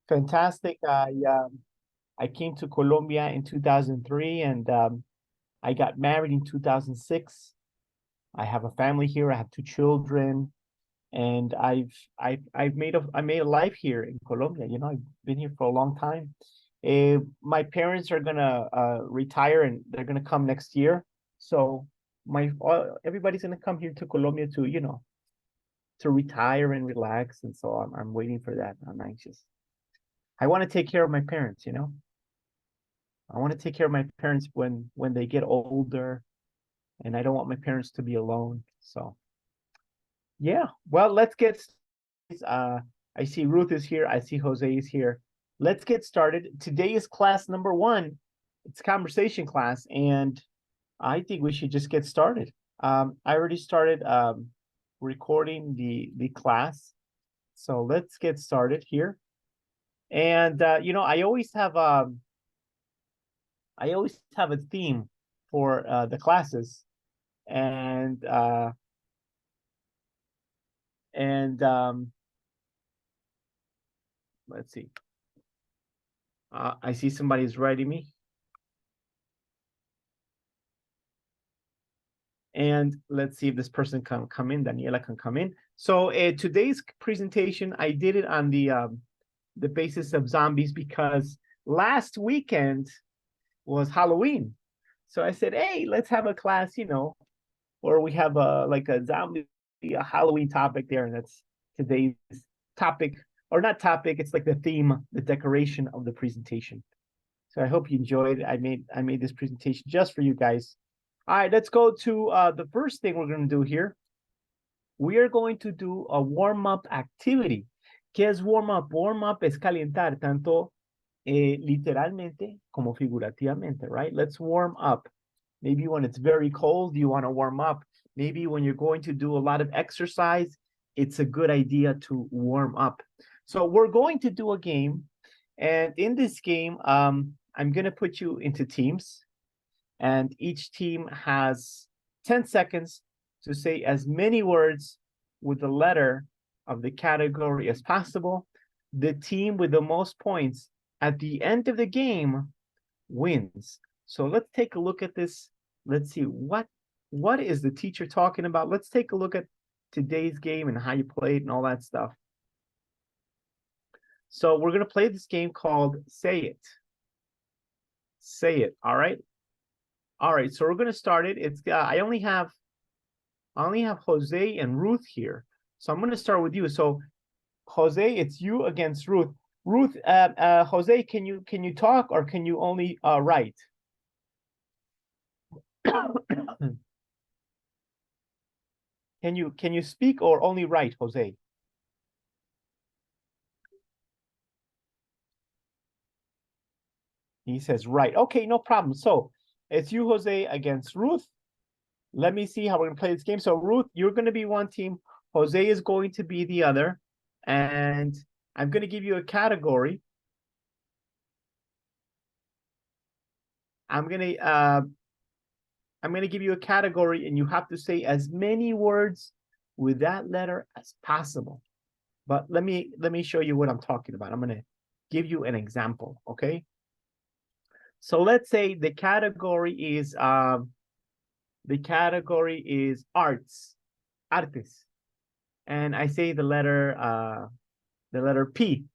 Fantastic. I came to Colombia in 2003 and I got married in 2006. I have a family here. I have 2 children, and I made a life here in Colombia. You know, I've been here for a long time. My parents are gonna retire and they're gonna come next year. So everybody's gonna come here to Colombia to, you know, to retire and relax. And so I'm waiting for that. I'm anxious. I want to take care of my parents, you know. I want to take care of my parents when they get older, and I don't want my parents to be alone. So yeah, well, let's get I see Ruth is here. I see Jose is here. Let's get started. Today is class number 1. It's conversation class, and I think we should just get started. I already started recording the class, so let's get started here. And you know, I always have a theme for the classes, and let's see. I see somebody's writing me. And let's see if this person can come in. Daniela can come in. So today's presentation, I did it on the basis of zombies because last weekend was Halloween. So I said, hey, let's have a class, you know, where we have like a zombie, a Halloween topic there. And that's today's topic, or not topic, it's like the theme, the decoration of the presentation. So I hope you enjoyed. I made this presentation just for you guys. All right, let's go to the first thing we're going to do here. We are going to do a warm-up activity. ¿Qué es warm-up? Warm-up es calentar, tanto literalmente como figurativamente, right? Let's warm up. Maybe when it's very cold, you want to warm up. Maybe when you're going to do a lot of exercise, it's a good idea to warm up. So we're going to do a game. And in this game, I'm going to put you into teams. And each team has 10 seconds to say as many words with the letter of the category as possible. The team with the most points at the end of the game wins. So let's take a look at this. Let's see what is the teacher talking about. Let's take a look at today's game and how you played and all that stuff. So we're going to play this game called Say It. Say it. All right. All right. So we're going to start it. It's I only have Jose and Ruth here. So I'm going to start with you. So Jose, it's you against Ruth. Ruth, Jose, can you talk or can you only write? Can you speak or only write, Jose? He says right. Okay, no problem. So it's you, Jose, against Ruth. Let me see how we're gonna play this game. So Ruth, you're gonna be one team. Jose is going to be the other, and I'm gonna give you a category. I'm gonna give you a category, and you have to say as many words with that letter as possible. But let me show you what I'm talking about. I'm gonna give you an example, okay? So let's say the category is arts, artes, and I say the letter P.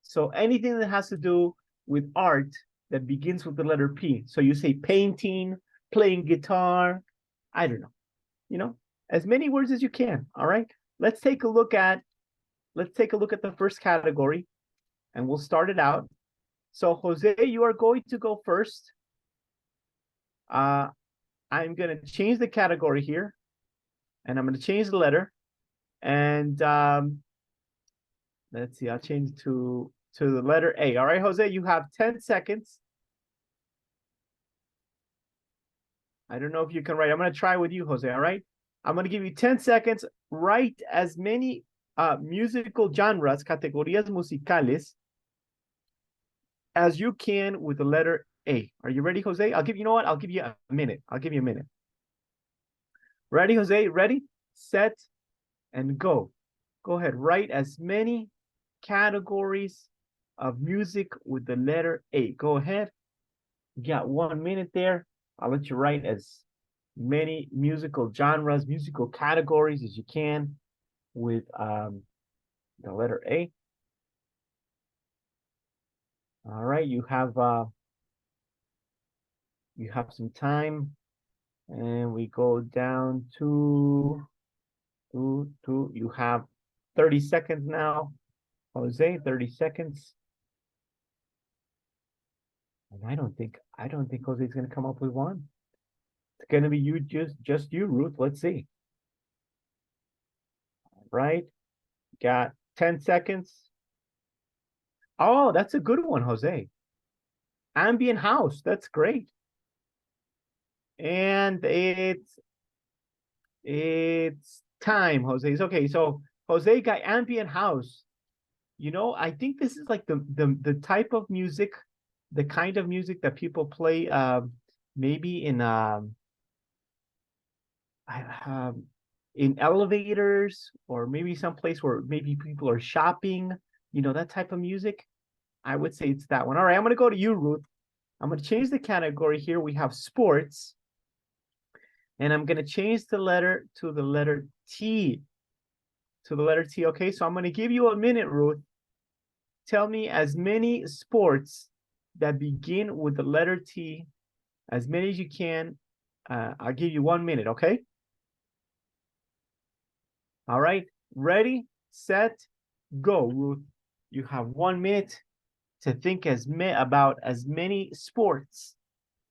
So anything that has to do with art that begins with the letter P. So you say painting, playing guitar, I don't know, you know, as many words as you can. All right. Let's take a look at the first category, and we'll start it out. So Jose, you are going to go first. I'm going to change the category here, and I'm going to change the letter. And let's see, I'll change to the letter A. All right, Jose, you have 10 seconds. I don't know if you can write. I'm going to try with you, Jose, all right? I'm going to give you 10 seconds. Write as many musical genres, categorías musicales, as you can with the letter A. Are you ready, Jose? I'll give you know what? I'll give you a minute. I'll give you a minute. Ready, Jose? Ready, set, and go. Go ahead. Write as many categories of music with the letter A. Go ahead. You got 1 minute there. I'll let you write as many musical genres, musical categories as you can with the letter A. All right, you have some time, and we go down to you have 30 seconds now, Jose. 30 seconds. And I don't think Jose's gonna come up with one. It's gonna be you, just you, Ruth. Let's see. All right, got 10 seconds. Oh, that's a good one, Jose. Ambient house, that's great. And it's time, Jose. It's okay. So Jose got ambient house. You know, I think this is like the type of music, the kind of music that people play maybe in elevators, or maybe someplace where maybe people are shopping, you know, that type of music. I would say it's that one. All right, I'm gonna go to you, Ruth. I'm gonna change the category here. We have sports. And I'm gonna change the letter to the letter T. To the letter T, okay? So I'm gonna give you a minute, Ruth. Tell me as many sports that begin with the letter T, as many as you can. I'll give you 1 minute, okay? All right, ready, set, go, Ruth. You have 1 minute to think about as many sports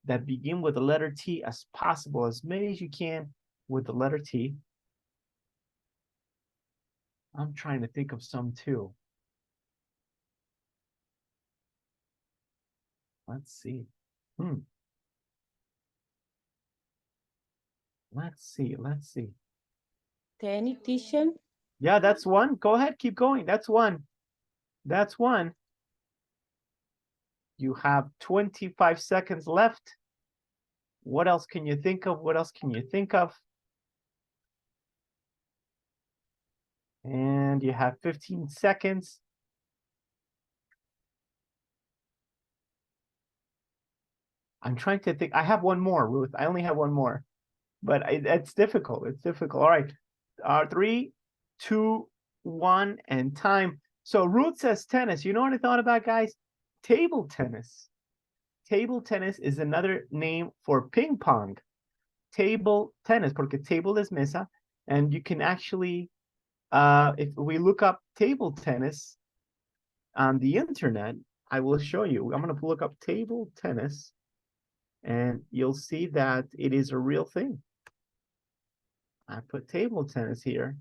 that begin with the letter T as possible, as many as you can with the letter T. I'm trying to think of some too. Let's see. Let's see. Tennis, teacher. Yeah, that's one. Go ahead, keep going. That's one. That's one. You have 25 seconds left. What else can you think of? What else can you think of? And you have 15 seconds. I'm trying to think. I have one more, Ruth. I only have one more, but it's difficult. It's difficult. All right. 3, 2, 1, and time. So Ruth says tennis. You know what I thought about, guys? Table tennis. Table tennis is another name for ping pong. Table tennis, porque table is mesa, and you can actually, if we look up table tennis on the internet, I will show you. I'm going to look up table tennis, and you'll see that it is a real thing. I put table tennis here,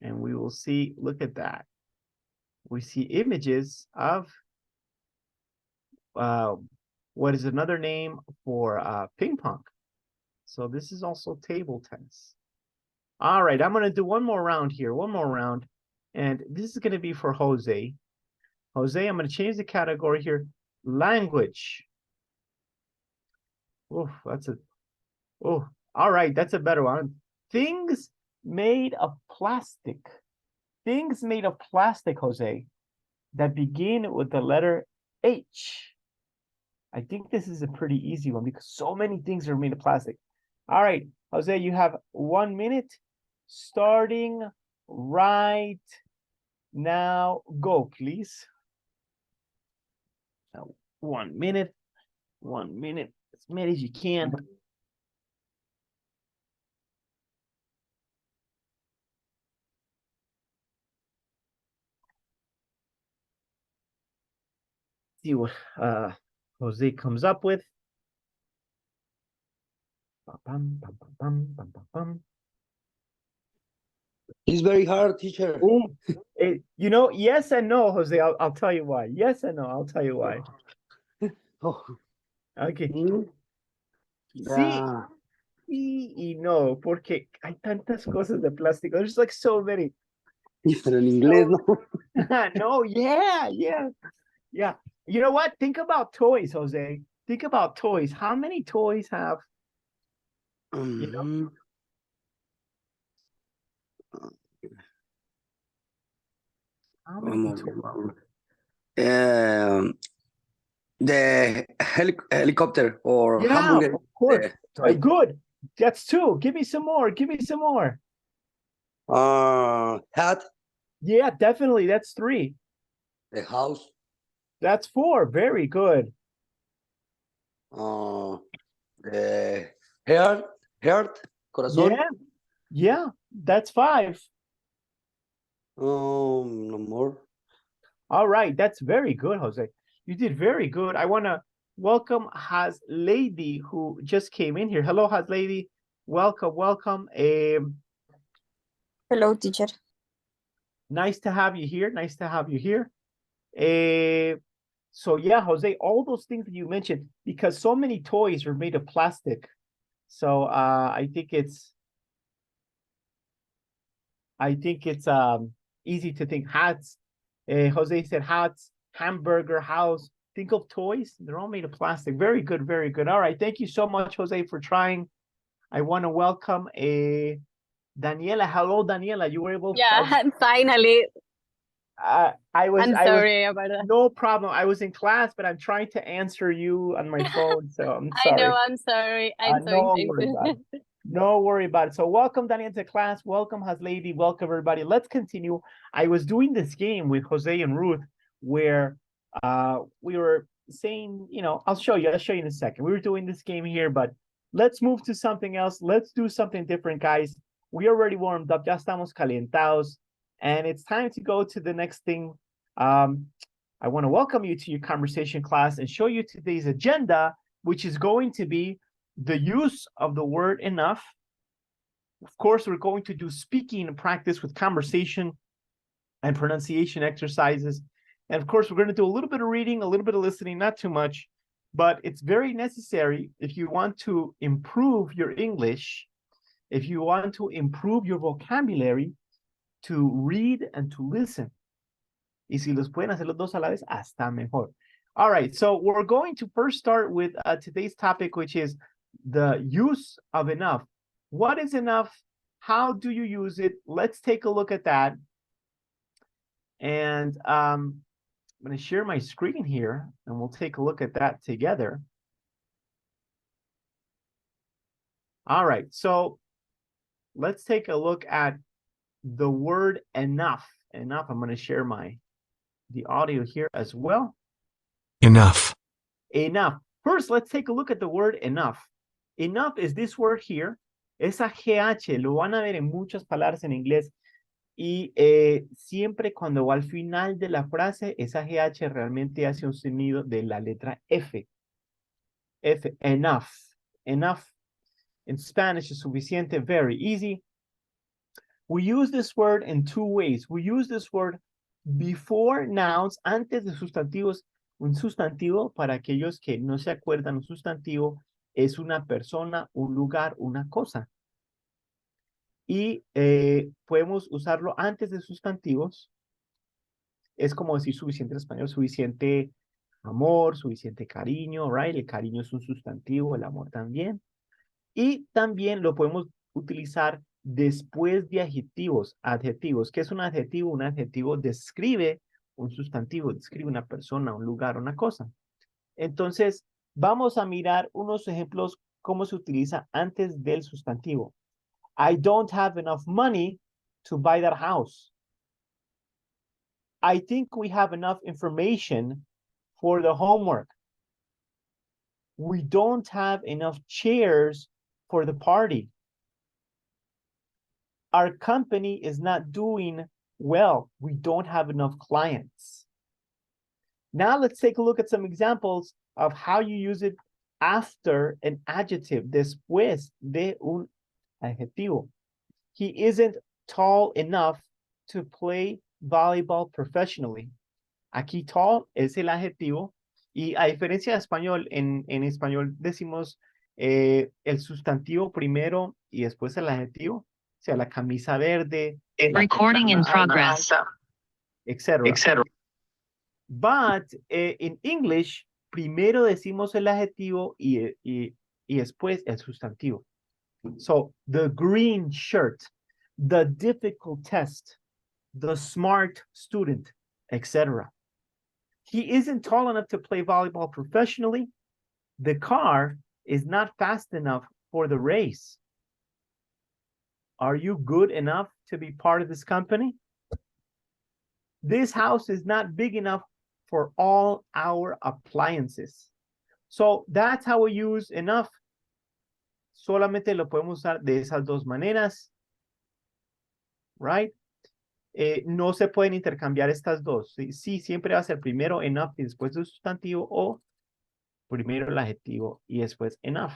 and we will see, look at that. We see images of what is another name for ping pong. So this is also table tennis. All right, I'm going to do one more round here, one more round. And this is going to be for Jose. Jose, I'm going to change the category here. Language. Oh, all right, that's a better one. Things made of plastic. Things made of plastic, Jose, that begin with the letter H. I think this is a pretty easy one because so many things are made of plastic. All right, Jose, you have 1 minute starting right now. Go, please. 1 minute, 1 minute, as many as you can. See what Jose comes up with. It's very hard, teacher. You know, yes and no, Jose. I'll tell you why. Yes and no, I'll tell you why. Oh. Okay. Yeah. Sí y no, porque hay tantas cosas de plástico. There's like so many. Pero en inglés, ¿no? No, yeah. You know what? Think about toys, Jose. Think about toys. How many toys have, you know? How many toys? The helicopter or Yeah, hamburger. of course. Toy. Good. That's two. Give me some more. Give me some more. Hat. Yeah, definitely. That's three. The house. That's four. Very good. The heart. Corazón. Yeah. Yeah, that's five. No more. All right. That's very good, Jose. You did very good. I want to welcome Has Lady, who just came in here. Hello, Has Lady. Welcome, welcome. Hello, teacher. Nice to have you here. Nice to have you here. So yeah, Jose, all those things that you mentioned, because so many toys are made of plastic. So I think it's easy to think hats. Jose said hats, hamburger, house. Think of toys. They're all made of plastic. Very good, very good. All right. Thank you so much, Jose, for trying. I want to welcome Daniela. Hello, Daniela. You were able to. Yeah, finally. I'm Sorry about that. No problem. I was in class, but I'm trying to answer you on my phone, so I'm I sorry. know, I'm sorry. I'm so No worry impatient. about it. No worry about it. So welcome, Daniela, to class. Welcome, Has Lady. Welcome, everybody. Let's continue. I was doing this game with Jose and Ruth where we were saying, I'll show you in a second. We were doing this game here, but let's move to something else. Let's do something different, guys. We already warmed up. Ya estamos calentados. And it's time to go to the next thing. I want to welcome you to your conversation class and show you today's agenda, which is going to be the use of the word enough. Of course, we're going to do speaking practice with conversation and pronunciation exercises. And of course, we're going to do a little bit of reading, a little bit of listening, not too much, but it's very necessary if you want to improve your English, if you want to improve your vocabulary, to read and to listen. Y si los pueden hacer los dos a la vez, hasta mejor. All right, so we're going to first start with today's topic, which is the use of enough. What is enough? How do you use it? Let's take a look at that. And I'm going to share my screen here, and we'll take a look at that together. All right, so let's take a look at the word enough. Enough. I'm going to share the audio here as well. Enough. Enough. First, let's take a look at the word enough. Enough is this word here. Esa GH lo van a ver en muchas palabras en inglés. Y siempre cuando va al final de la frase, esa GH realmente hace un sonido de la letra F. F. Enough. Enough. In Spanish is suficiente. Very easy. We use this word in two ways. We use this word before nouns, antes de sustantivos. Un sustantivo, para aquellos que no se acuerdan, un sustantivo es una persona, un lugar, una cosa. Y podemos usarlo antes de sustantivos. Es como decir suficiente en español, suficiente amor, suficiente cariño, right? El cariño es un sustantivo, el amor también. Y también lo podemos utilizar después de adjetivos. ¿Qué es un adjetivo? Un adjetivo describe un sustantivo, describe una persona, un lugar, una cosa. Entonces, vamos a mirar unos ejemplos cómo se utiliza antes del sustantivo. I don't have enough money to buy that house. I think we have enough information for the homework. We don't have enough chairs for the party. Our company is not doing well. We don't have enough clients. Now let's take a look at some examples of how you use it after an adjective, después de un adjetivo. He isn't tall enough to play volleyball professionally. Aquí tall es el adjetivo y a diferencia de español, en español decimos el sustantivo primero y después el adjetivo. O sea, la camisa verde. Recording in progress. Etc. But in English, primero decimos el adjetivo y después el sustantivo. So, the green shirt, the difficult test, the smart student, etc. He isn't tall enough to play volleyball professionally. The car is not fast enough for the race. Are you good enough to be part of this company? This house is not big enough for all our appliances. So that's how we use enough. Solamente lo podemos usar de esas dos maneras. Right? No se pueden intercambiar estas dos. Sí, siempre va a ser primero enough y después el sustantivo, o primero el adjetivo y después enough.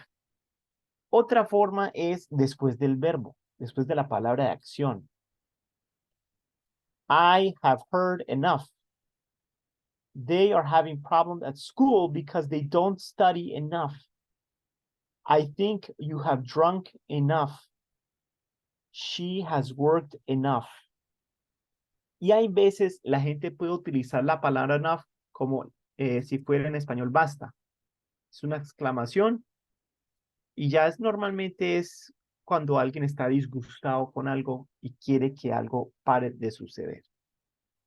Otra forma es después del verbo, después de la palabra de acción. I have heard enough. They are having problems at school because they don't study enough. I think you have drunk enough. She has worked enough. Y hay veces la gente puede utilizar la palabra enough como si fuera en español basta. Es una exclamación y ya normalmente es cuando alguien está disgustado con algo y quiere que algo pare de suceder.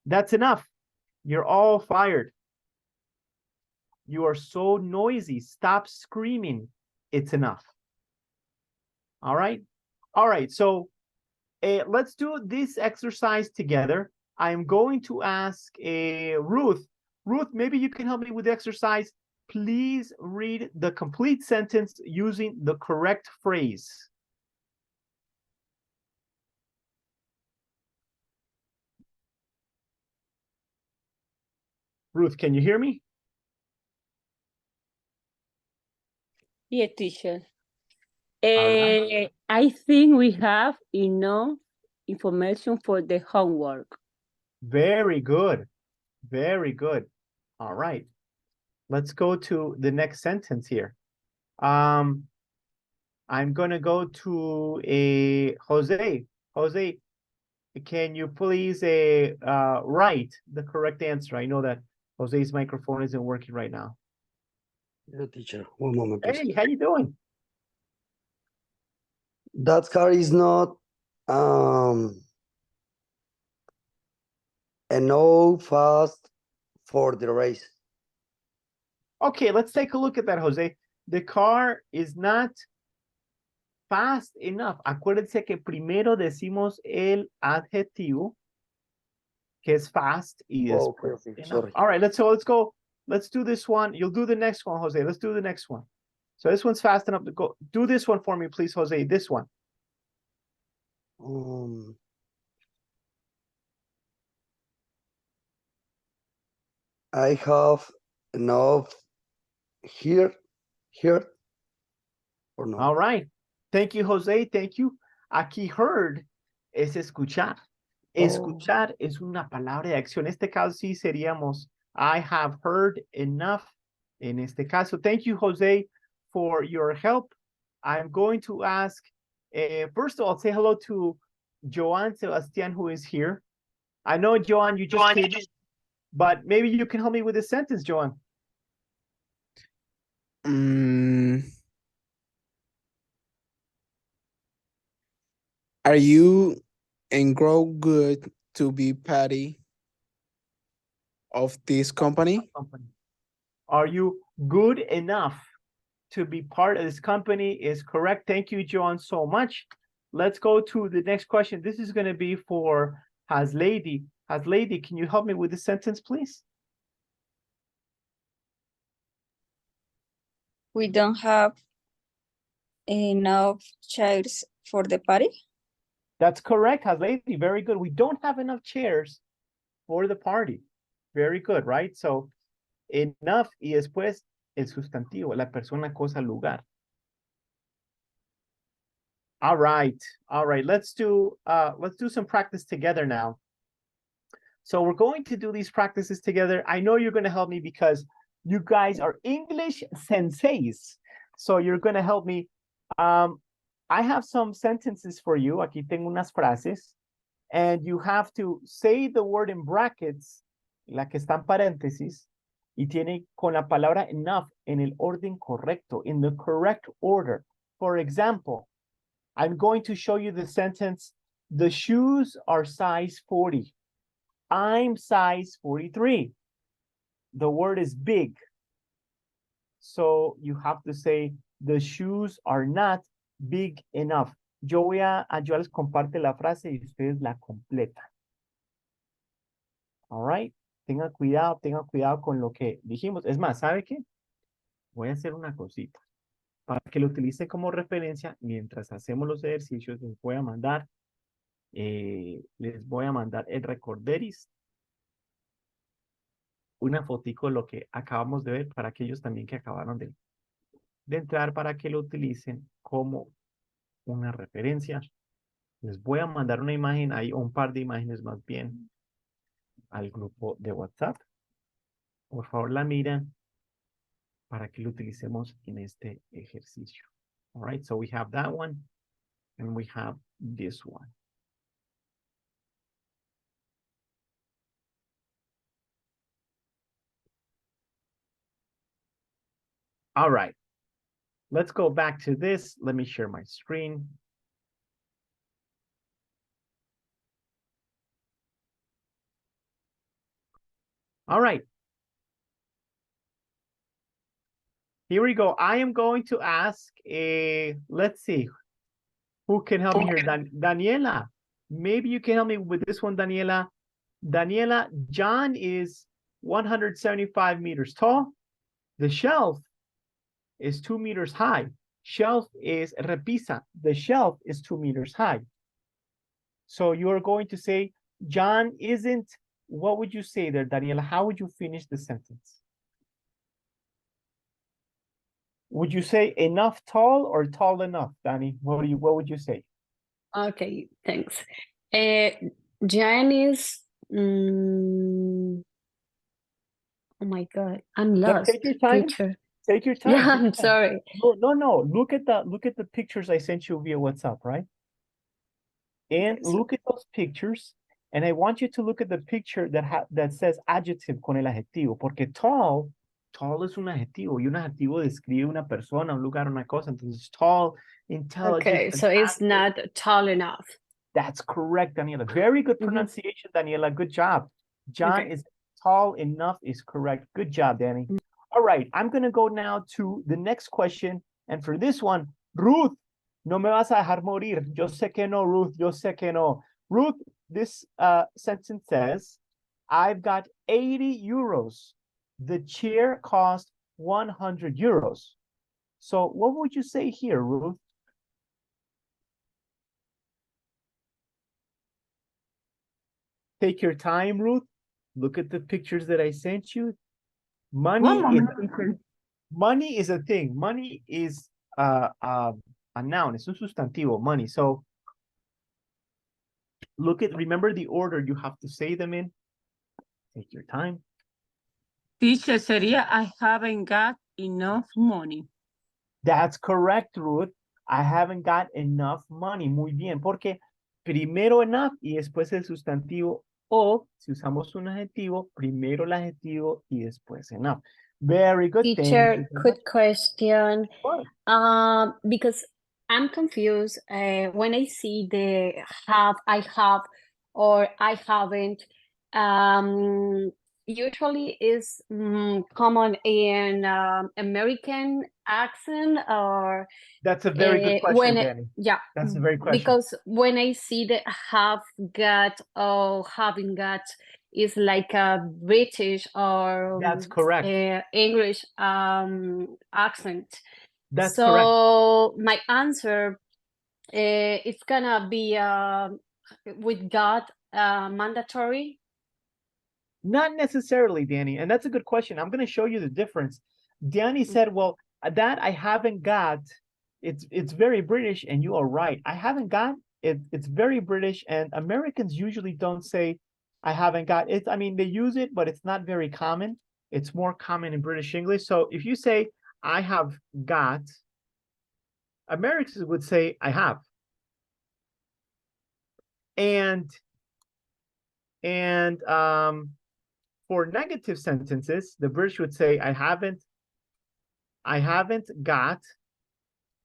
That's enough. You're all fired. You are so noisy. Stop screaming. It's enough. All right? All right, so let's do this exercise together. I'm going to ask Ruth. Ruth, maybe you can help me with the exercise. Please read the complete sentence using the correct phrase. Ruth, can you hear me? Yes, teacher. right. I think we have enough information for the homework. Very good. Very good. All right. Let's go to the next sentence here. I'm going to go to Jose. Jose, can you please write the correct answer? I know that Jose's microphone isn't working right now. Yeah, teacher. One moment, please. Hey, how you doing? That car is not enough fast for the race. Okay, let's take a look at that, Jose. The car is not fast enough. Acuérdense que primero decimos el adjetivo, que es fast, y Okay, después okay, enough. sorry. All right, let's go. Let's do this one. You'll do the next one, Jose. Let's do the next one. So this one's fast enough to go. Do this one for me, please, Jose. This one. I have enough here, or no? All right. Thank you, Jose. Thank you. Aquí heard es escuchar. Escuchar es una palabra de acción. En este caso sí seríamos I have heard enough. En este caso, thank you, Jose, for your help. I'm going to ask, first of all, say hello to Joan Sebastian, who is here. I know, Joan, you just came, but maybe you can help me with the sentence, Joan. Are you and grow good to be patty of this company? Are you good enough to be part of this company? Is correct. Thank you, Joan, so much. Let's go to the next question. This is going to be for Haslady. Haslady, can you help me with the sentence, please? We don't have enough chairs for the party. That's correct, Haslady. Very good. We don't have enough chairs for the party. Very good, right? So enough y después el sustantivo, la persona, cosa, lugar. All right. All right. Let's do some practice together now. So we're going to do these practices together. I know you're going to help me because you guys are English senseis. So you're going to help me. I have some sentences for you. Aquí tengo unas frases. And you have to say the word in brackets, la que está en paréntesis, y tiene con la palabra enough en el orden correcto, in the correct order. For example, I'm going to show you the sentence, the shoes are size 40. I'm size 43. the word is big. So you have to say, the shoes are not big enough. Yo les comparte la frase y ustedes la completan. All right. Tengan cuidado con lo que dijimos. Es más, ¿sabe qué? Voy a hacer una cosita. Para que lo utilice como referencia, mientras hacemos los ejercicios, les voy a mandar el recorderis. Una fotico de lo que acabamos de ver para aquellos también que acabaron de entrar, para que lo utilicen como una referencia. Les voy a mandar una imagen ahí, un par de imágenes más bien, al grupo de WhatsApp. Por favor, la miran para que lo utilicemos en este ejercicio. All right, so we have that one and we have this one. All right, let's go back to this. Let me share my screen. All right. Here we go. I am going to ask, let's see, who can help me here? Daniela, maybe you can help me with this one, Daniela. Daniela, John is 175 meters tall. The shelf is 2 meters high. Shelf is repisa. The shelf is 2 meters high. So you're going to say, John isn't, what would you say there, Daniela? How would you finish the sentence? Would you say enough tall or tall enough, Danny? What would you say? Okay, thanks. Jan is, oh my God, I'm lost. Take your time. Teacher. Take your time. Yeah, I'm sorry. No. Look at the pictures I sent you via WhatsApp, right? And look at those pictures. And I want you to look at the picture that says adjective con el adjetivo, porque tall es un adjetivo, y un adjetivo describe una persona, un lugar, una cosa. Entonces, tall, intelligent. Okay, so it's not tall enough. That's correct, Daniela. Very good pronunciation, Daniela. Good job. John is tall enough is correct. Good job, Danny. All right, I'm going to go now to the next question. And for this one, Ruth, no me vas a dejar morir. Yo sé que no, Ruth. Yo sé que no. Ruth, this sentence says, I've got 80 euros. The chair cost 100 euros. So what would you say here, Ruth? Take your time, Ruth. Look at the pictures that I sent you. Money is a thing. Money is a noun. Es un sustantivo, money. So remember the order you have to say them in. Take your time. Teacher, sería I haven't got enough money. That's correct, Ruth. I haven't got enough money. Muy bien, porque primero enough y después el sustantivo, o si usamos un adjetivo, primero el adjetivo y después enough. Very good. Teacher, quick question. Because I'm confused when I see the have, I have, or I haven't. Usually is common in American accent, or that's a very good question, Danny. Yeah, that's a very question. Because when I see the have got or having got is like a British or that's correct. English accent. That's so correct. My answer it's gonna be with got mandatory. Not necessarily, Danny, and that's a good question. I'm going to show you the difference. Danny said, well, that I haven't got, it's very British, and you are right. I haven't got, it's very British, and Americans usually don't say, I haven't got it. I mean, they use it, but it's not very common. It's more common in British English. So if you say, I have got, Americans would say, I have. And for negative sentences, the British would say, I haven't got,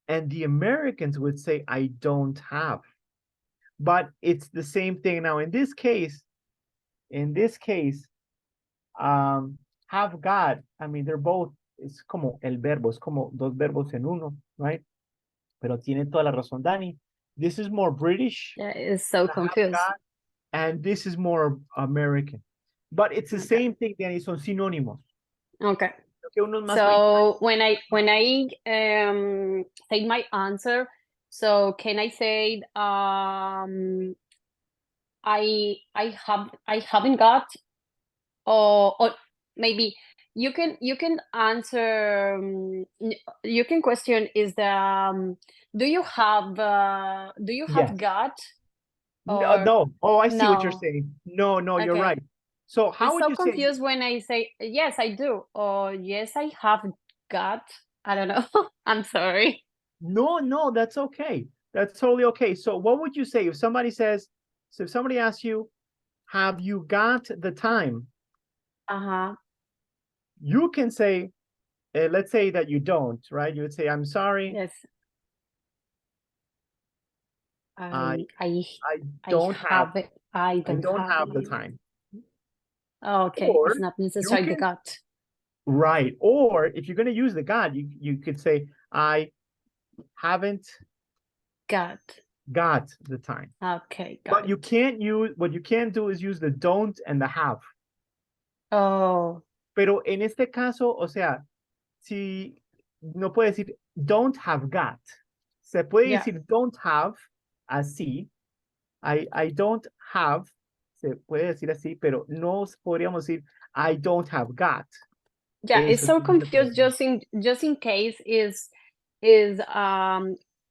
and the Americans would say, I don't have. But it's the same thing. Now, in this case, have got, I mean, they're both, es como el verbo, es como dos verbos en uno, right? Pero tiene toda la razón, Dani. This is more British, Yeah, it's so have confused. got, and this is more American. But it's the Okay. same thing, Dani, son sinónimos. Okay. Que uno es más So when I say my answer, so can I say I haven't got, or maybe you can answer, you can question is the do you have Yes. got, No, or no. Oh, I see what you're no? saying. No, you're Okay. right. So how I'm would so you say? confused when I say yes, I do, or yes, I have got. I don't know. I'm sorry. No, that's okay. That's totally okay. So what would you say if somebody says, so if somebody asks you, have you got the time? Uh-huh. You can say, let's say that you don't, right? You would say, I'm sorry, Yes. I I don't have it. I I don't have the it. time. Oh, okay. Or It's not necessarily the can- got. Right. Or if you're going to use the got, you could say, I haven't Got. got the time. Okay, got But it. you can't use, what you can't do is use the don't and the have. Oh, Pero en este caso, o sea, si no puede decir don't have got, se puede yeah. decir don't have así. I don't have, se puede decir así, pero no podríamos decir I don't have got. Yeah, it's Eso so sí no se confused puede. just in case is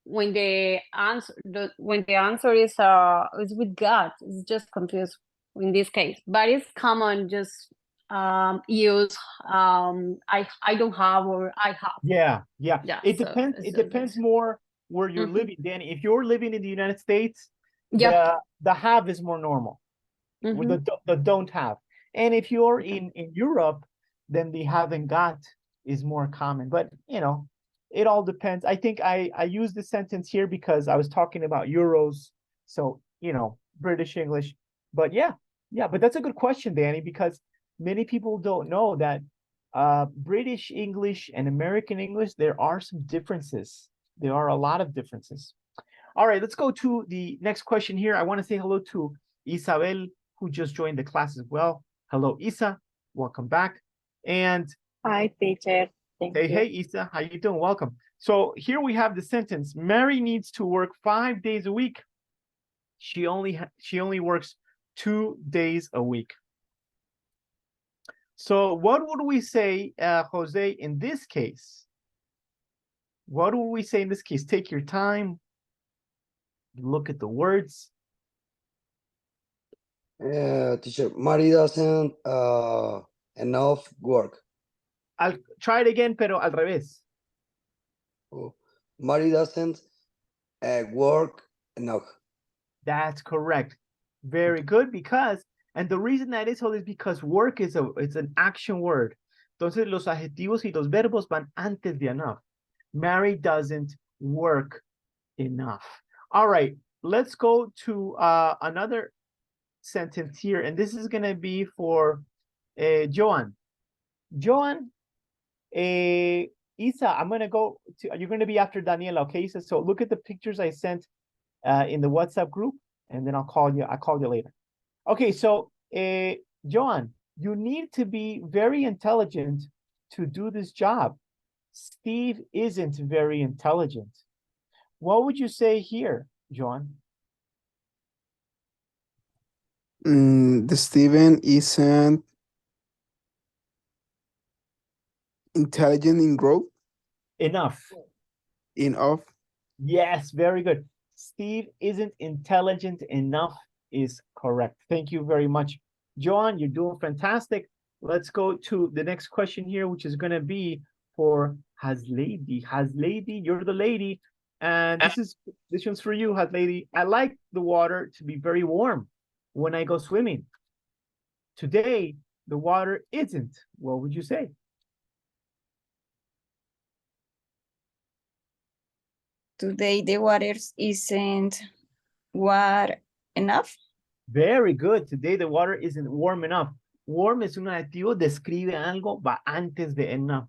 when the answer is with got, it's just confused in this case. But it's common just use I don't have or I have. Yeah. Yeah, It so depends. it's It just depends this. more where you're Mhm. living, Danny. If you're living in the United States, Yeah. the have is more normal. With Mhm. the don't have. And if you're in Europe, then the haven't got is more common. But you know, it all depends. I think I use this sentence here because I was talking about euros. So, you know, British English. But yeah, but that's a good question, Danny, because many people don't know that British English and American English, there are some differences. There are a lot of differences. All right, let's go to the next question here. I want to say hello to Isabel, who just joined the class as well. Hello, Isa. Welcome back. And Hi, teacher. Thank you. hey, Isa, how you doing? Welcome. So here we have the sentence: Mary needs to work 5 days a week. She only works 2 days a week. So what would we say, Jose, in this case? What would we say in this case? Take your time. Look at the words. Teacher, Mary doesn't enough work. I'll try it again, pero al revés. Oh, Mary doesn't work enough. That's correct. Very good, because, and the reason that is because work is it's an action word. Entonces los adjetivos y los verbos van antes de enough. Mary doesn't work enough. All right, let's go to another sentence here, and this is gonna be for Joan. Joan, Isa, I'm gonna go to, you're gonna be after Daniela, okay? So look at the pictures I sent in the WhatsApp group, and then I'll call you later. Okay, so Joan, you need to be very intelligent to do this job. Steve isn't very intelligent. What would you say here, Joan? The Steven isn't intelligent in growth Enough. enough. Yes, very good. Steve isn't intelligent enough is correct. Thank you very much. Joan, you're doing fantastic. Let's go to the next question here, which is going to be for Haslady. Haslady, you're the lady. And this one's for you, Haslady. I like the water to be very warm when I go swimming. Today, the water isn't. What would you say? Today the water isn't warm enough. Very good. Today, the water isn't warm enough. Warm es un adjetivo, describe algo, va antes de enough.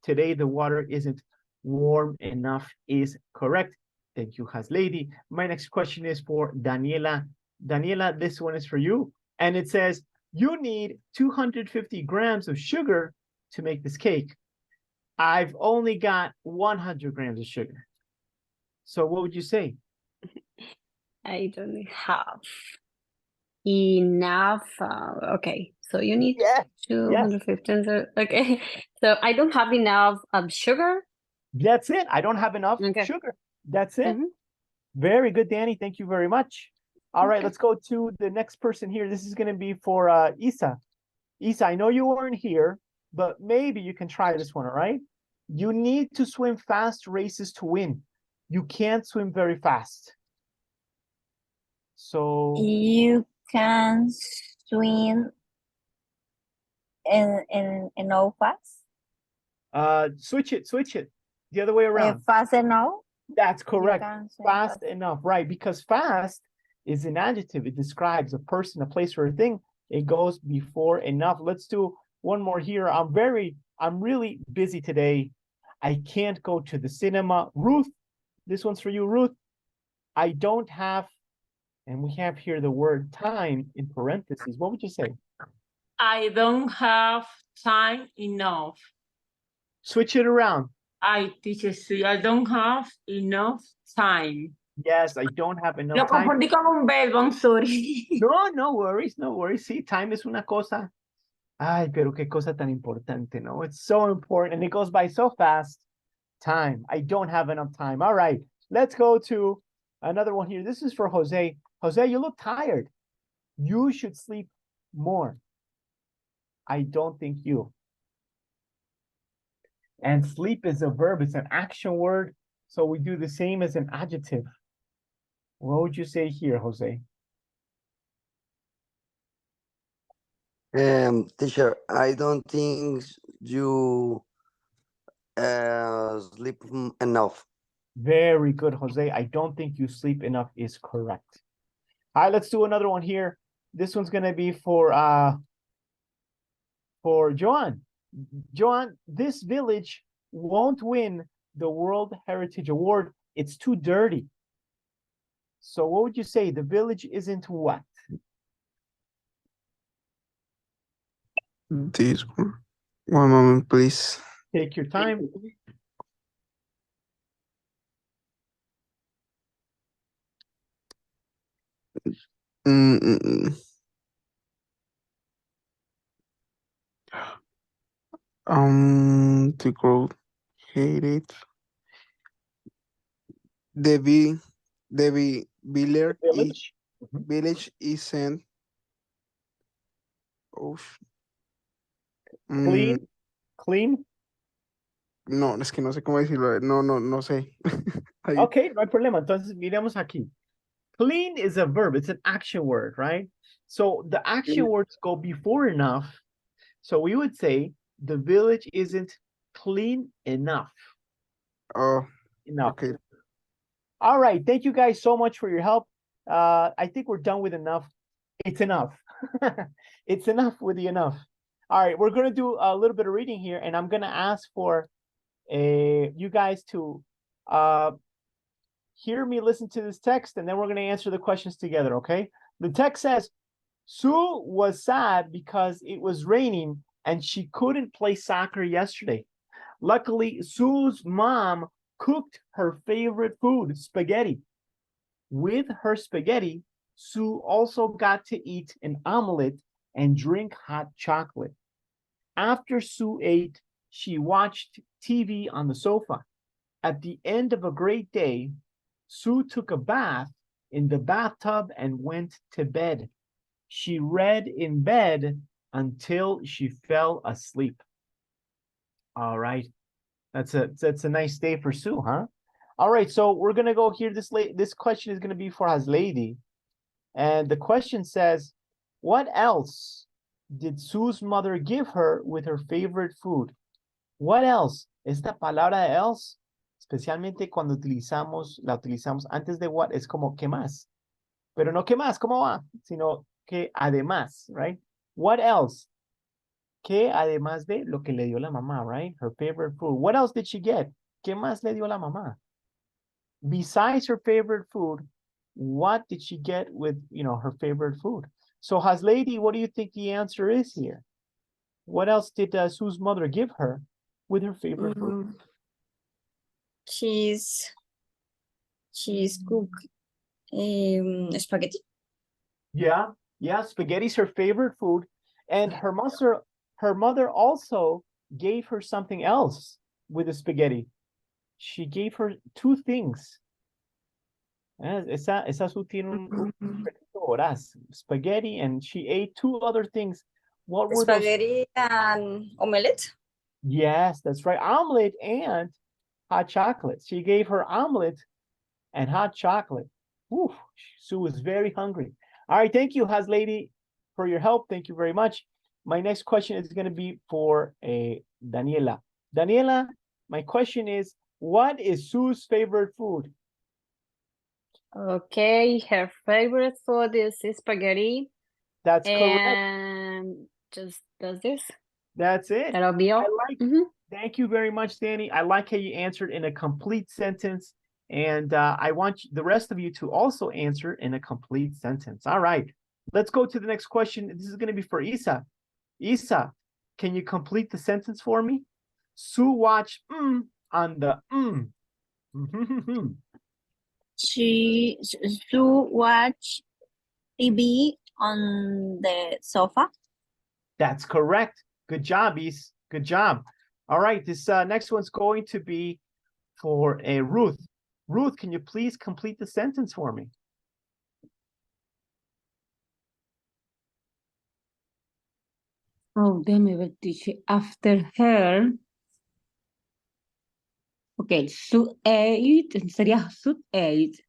Today the water isn't warm enough is correct. Thank you, Haslady. My next question is for Daniela. Daniela, this one is for you. And it says, you need 250 grams of sugar to make this cake. I've only got 100 grams of sugar. So what would you say? I don't have enough. Okay, so you need Yes, 215. Okay, so I don't have enough sugar. That's it. I don't have enough sugar. That's it. Very good, Danny. Thank you very much. All right, let's go to the next person here. This is going to be for Isa. Isa, I know you weren't here, but maybe you can try this one, all right? You need to swim fast races to win. You can't swim very fast. So You can swim in no fast. switch it. The other way around. Fast enough. That's correct. can swim Fast enough, right? Because fast is an adjective. It describes a person, a place, or a thing. It goes before enough. Let's do one more here. I'm really busy today. I can't go to the cinema. Ruth, this one's for you, Ruth. I don't have, and we have here the word time in parentheses. What would you say? I don't have time enough. Switch it around. Teacher, sí, I don't have enough time. Yes, I don't have enough Lo time. confundí con un verbo, I'm sorry. No worries. Sí, time es una cosa. Ay, pero qué cosa tan importante, no? It's so important, and it goes by so fast. Time. I don't have enough time. All right, let's go to another one here. This is for Jose. Jose, you look tired. You should sleep more. I don't think you. And sleep is a verb. It's an action word. So we do the same as an adjective. What would you say here, Jose? Teacher, I don't think you sleep enough. Very good, Jose. I don't think you sleep enough is correct. All right, let's do another one here. This one's gonna be for Joan. Joan, this village won't win the World Heritage Award. It's too dirty. So what would you say? The village isn't what? This one. One moment, please. Take your time. To grow hated. The village isn't. Oh, Clean. No, es que no sé cómo decirlo. No sé. Okay, no hay problema. Entonces, miremos aquí. Clean is a verb. It's an action word, right? So the action words go before enough. So we would say the village isn't clean enough. Oh, enough. Okay. All right. Thank you guys so much for your help. I think we're done with enough. It's enough. It's enough with the enough. All right. We're going to do a little bit of reading here, and I'm going to ask for you guys to hear me listen to this text, and then we're going to answer the questions together, okay? The text says, Sue was sad because it was raining and she couldn't play soccer yesterday. Luckily, Sue's mom cooked her favorite food, spaghetti. With her spaghetti, Sue also got to eat an omelet and drink hot chocolate. After Sue ate, she watched TV on the sofa. At the end of a great day, Sue took a bath in the bathtub and went to bed. She read in bed until she fell asleep. All right. That's a nice day for Sue, huh? All right, so we're going to go here. This question is going to be for Haslady. And the question says, what else did Sue's mother give her with her favorite food? What else? Esta palabra else, especialmente cuando la utilizamos antes de what, es como ¿qué más? Pero no ¿qué más? ¿Cómo va? Sino que además, right? What else Que además de lo que le dio la mamá, right? Her favorite food. What else did she get? ¿Qué más le dio la mamá? Besides her favorite food, what did she get with, her favorite food? So, Haslady, what do you think the answer is here? What else did Sue's mother give her with her favorite food? She's cook spaghetti. Yeah, spaghetti's her favorite food. And her mother also gave her something else with the spaghetti. She gave her two things. Esa Sue tiene un horas, spaghetti, and she ate two other things. What were those? Spaghetti and omelette. Yes, that's right. Omelet and hot chocolate. She gave her omelet and hot chocolate. Whew, Sue was very hungry. All right, thank you, Haslady, for your help. Thank you very much. My next question is going to be for Daniela. Daniela, my question is, what is Sue's favorite food? Okay, her favorite food is spaghetti. That's correct. And just does this. That's it. That'll be all. Thank you very much, Danny. I like how you answered in a complete sentence. And I want the rest of you to also answer in a complete sentence. All right, let's go to the next question. This is going to be for Isa. Isa, can you complete the sentence for me? Sue watched on the Sue watch TV on the sofa. That's correct. Good job, Is. Good job. All right, this next one's going to be for Ruth. Ruth, can you please complete the sentence for me? Oh, déjame ver, teacher. After her. Okay, Sue ate, sería Sue ate.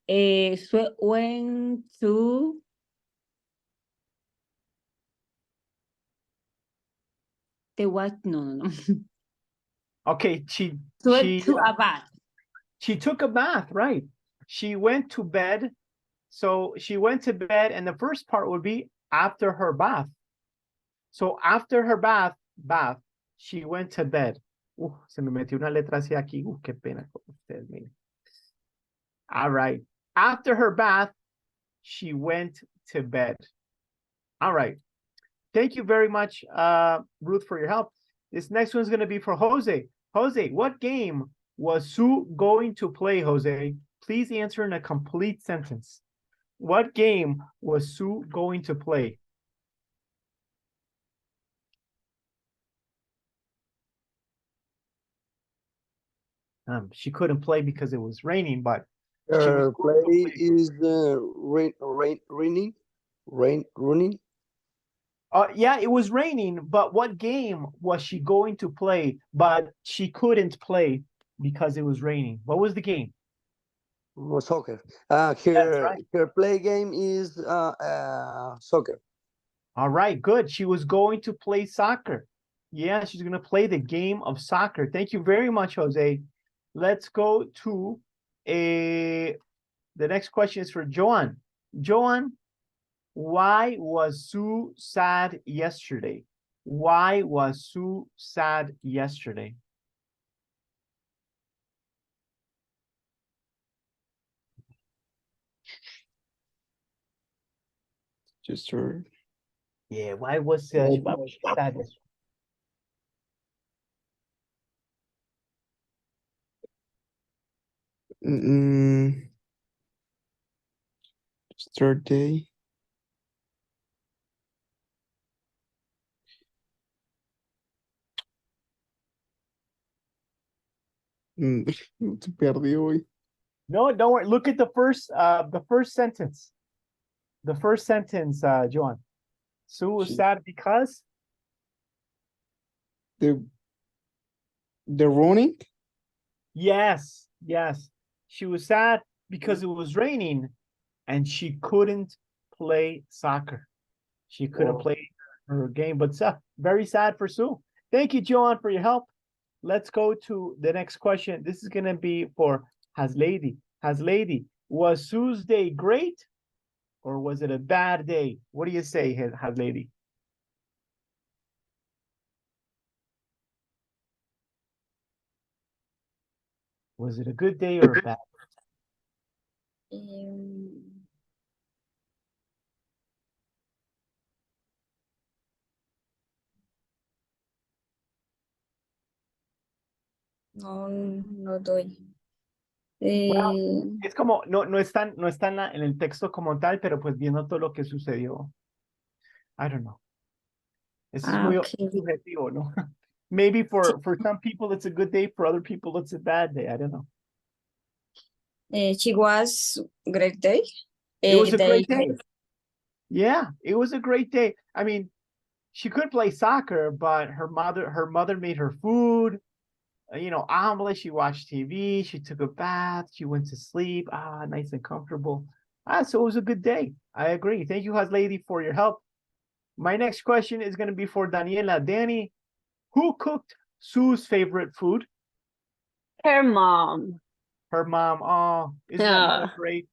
Sue went to the what? No. Okay, she to a bath. She took a bath, right? She went to bed. So she went to bed, and the first part would be after her bath. So after her bath, she went to bed. Se me metió una letra hacia aquí. Qué pena con ustedes, miren. All right. After her bath, she went to bed. All right. Thank you very much, Ruth, for your help. This next one's going to be for Jose. Jose, what game was Sue going to play, Jose? Please answer in a complete sentence. What game was Sue going to play? She couldn't play because it was raining, but Play is raining. Yeah, it was raining, but what game was she going to play? But she couldn't play because it was raining. What was the game? Soccer. That's right. Her play game is soccer. All right, good. She was going to play soccer. Yeah, she's going to play the game of soccer. Thank you very much, Jose. Let's go to the next question is for Joan. Joan, why was Sue sad yesterday? Why was Sue sad yesterday? Just her. Yeah, why was she sad yesterday? Start day. Se perdió hoy. No, don't worry. Look at the first sentence. The first sentence, Joan. Sue was sad because The running. yes. She was sad because it was raining and she couldn't play soccer. She couldn't play her game, but very sad for Sue. Thank you, Joan, for your help. Let's go to the next question. This is going to be for Haslady. Haslady, was Sue's day great or was it a bad day? What do you say, Haslady? Was it a good day or a bad? No, no doy. Es como, no está en el texto como tal, pero pues viendo todo lo que sucedió. I don't know. Eso es muy Okay. subjetivo, ¿no? Maybe for some people it's a good day, for other people it's a bad day. I don't know. She was great day. It was a great day. Yeah, it was a great day. I mean, she could play soccer, but her mother made her food. You know, omelet, she watched TV, she took a bath, she went to sleep. Nice and comfortable. So it was a good day. I agree. Thank you, Lady, for your help. My next question is going to be for Daniela. Danny, who cooked Sue's favorite food? Her mom. Her mom. Oh, isn't that mother great?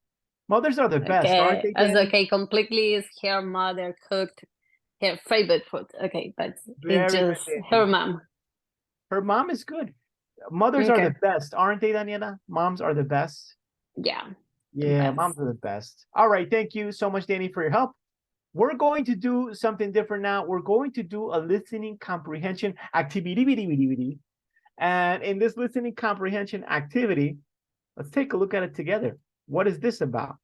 Mothers are the best, aren't they, That's Danny? okay. Completely is her mother cooked her favorite food. Okay, but Very it's good, just Danny. her mom. Her mom is good. Mothers are Okay. the best, aren't they, Daniela? Moms are the best. Yeah. Yeah, best. moms are the best. All right, thank you so much, Danny, for your help. We're going to do something different now. We're going to do a listening comprehension activity. And in this listening comprehension activity, let's take a look at it together. What is this about?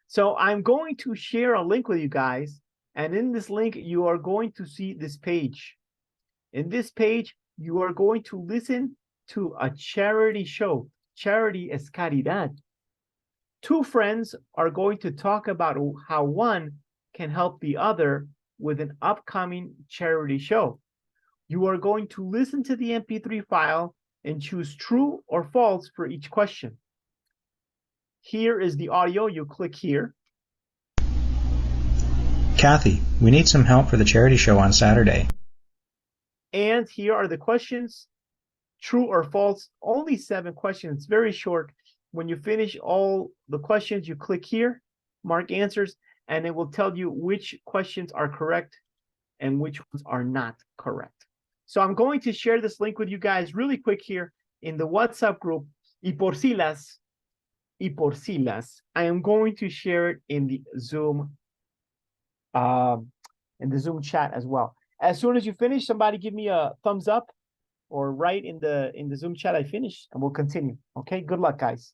So I'm going to share a link with you guys. And in this link, you are going to see this page. In this page, you are going to listen to a charity show. Charity es caridad. Two friends are going to talk about how one can help the other with an upcoming charity show. You are going to listen to the MP3 file and choose true or false for each question. Here is the audio. You click here. Kathy, we need some help for the charity show on Saturday. And here are the questions. True or false, only 7 questions. It's very short. When you finish all the questions, you click here, mark answers, and it will tell you which questions are correct and which ones are not correct. So I'm going to share this link with you guys really quick here in the WhatsApp group. Y por si las, I am going to share it in the Zoom chat as well. As soon as you finish, somebody give me a thumbs up or write in the Zoom chat I finished, and we'll continue. Okay, good luck, guys.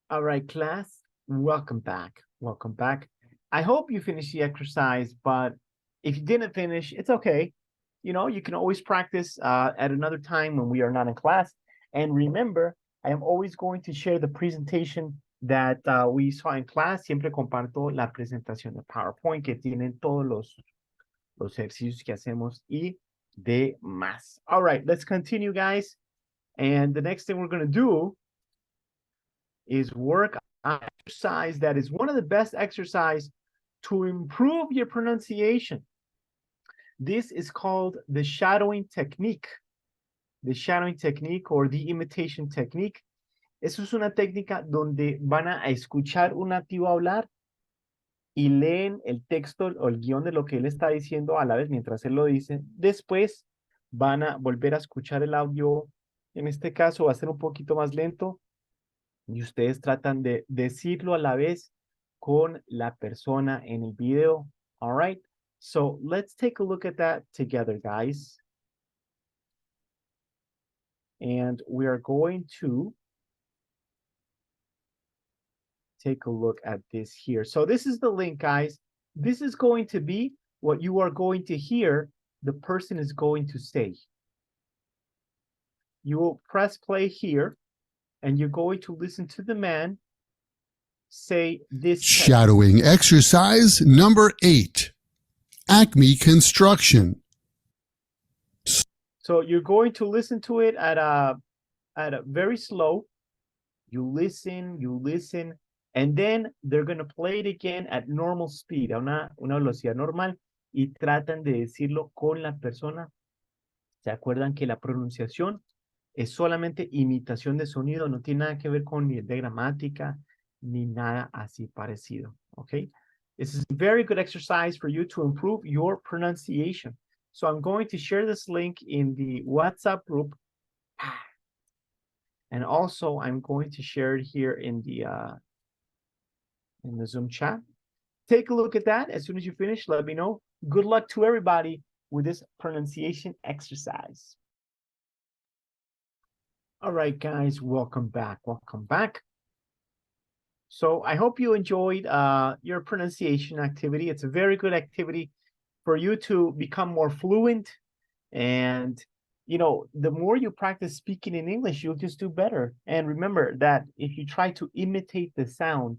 All right, class, welcome back. Welcome back. I hope you finished the exercise, but if you didn't finish, it's okay. You know, you can always practice at another time when we are not in class. And remember, I am always going to share the presentation that we saw in class. Siempre comparto la presentación de PowerPoint que tienen todos los ejercicios que hacemos y demás. All right, let's continue, guys. And the next thing we're going to do is work on exercise that is one of the best exercise to improve your pronunciation. This is called the shadowing technique. The shadowing technique or the imitation technique. Eso es una técnica donde van a escuchar un nativo hablar y leen el texto o el guión de lo que él está diciendo a la vez mientras él lo dice. Después van a volver a escuchar el audio. En este caso va a ser un poquito más lento y ustedes tratan de decirlo a la vez con la persona en el video. All right. So let's take a look at that together, guys. And we are going to take a look at this here. So this is the link, guys. This is going to be what you are going to hear the person is going to say. You will press play here, and you're going to listen to the man say this. Shadowing exercise number 8. Acme Construction. So you're going to listen to it at a very slow. You listen, and then they're going to play it again at normal speed, a una velocidad normal, y tratan de decirlo con la persona. ¿Se acuerdan que la pronunciación es solamente imitación de sonido? No tiene nada que ver con ni de gramática, ni nada así parecido, okay? This is a very good exercise for you to improve your pronunciation. So I'm going to share this link in the WhatsApp group. And also I'm going to share it here in the Zoom chat. Take a look at that. As soon as you finish, let me know. Good luck to everybody with this pronunciation exercise. All right, guys, welcome back. Welcome back. So I hope you enjoyed your pronunciation activity. It's a very good activity for you to become more fluent. And, you know, the more you practice speaking in English, you'll just do better. And remember that if you try to imitate the sound,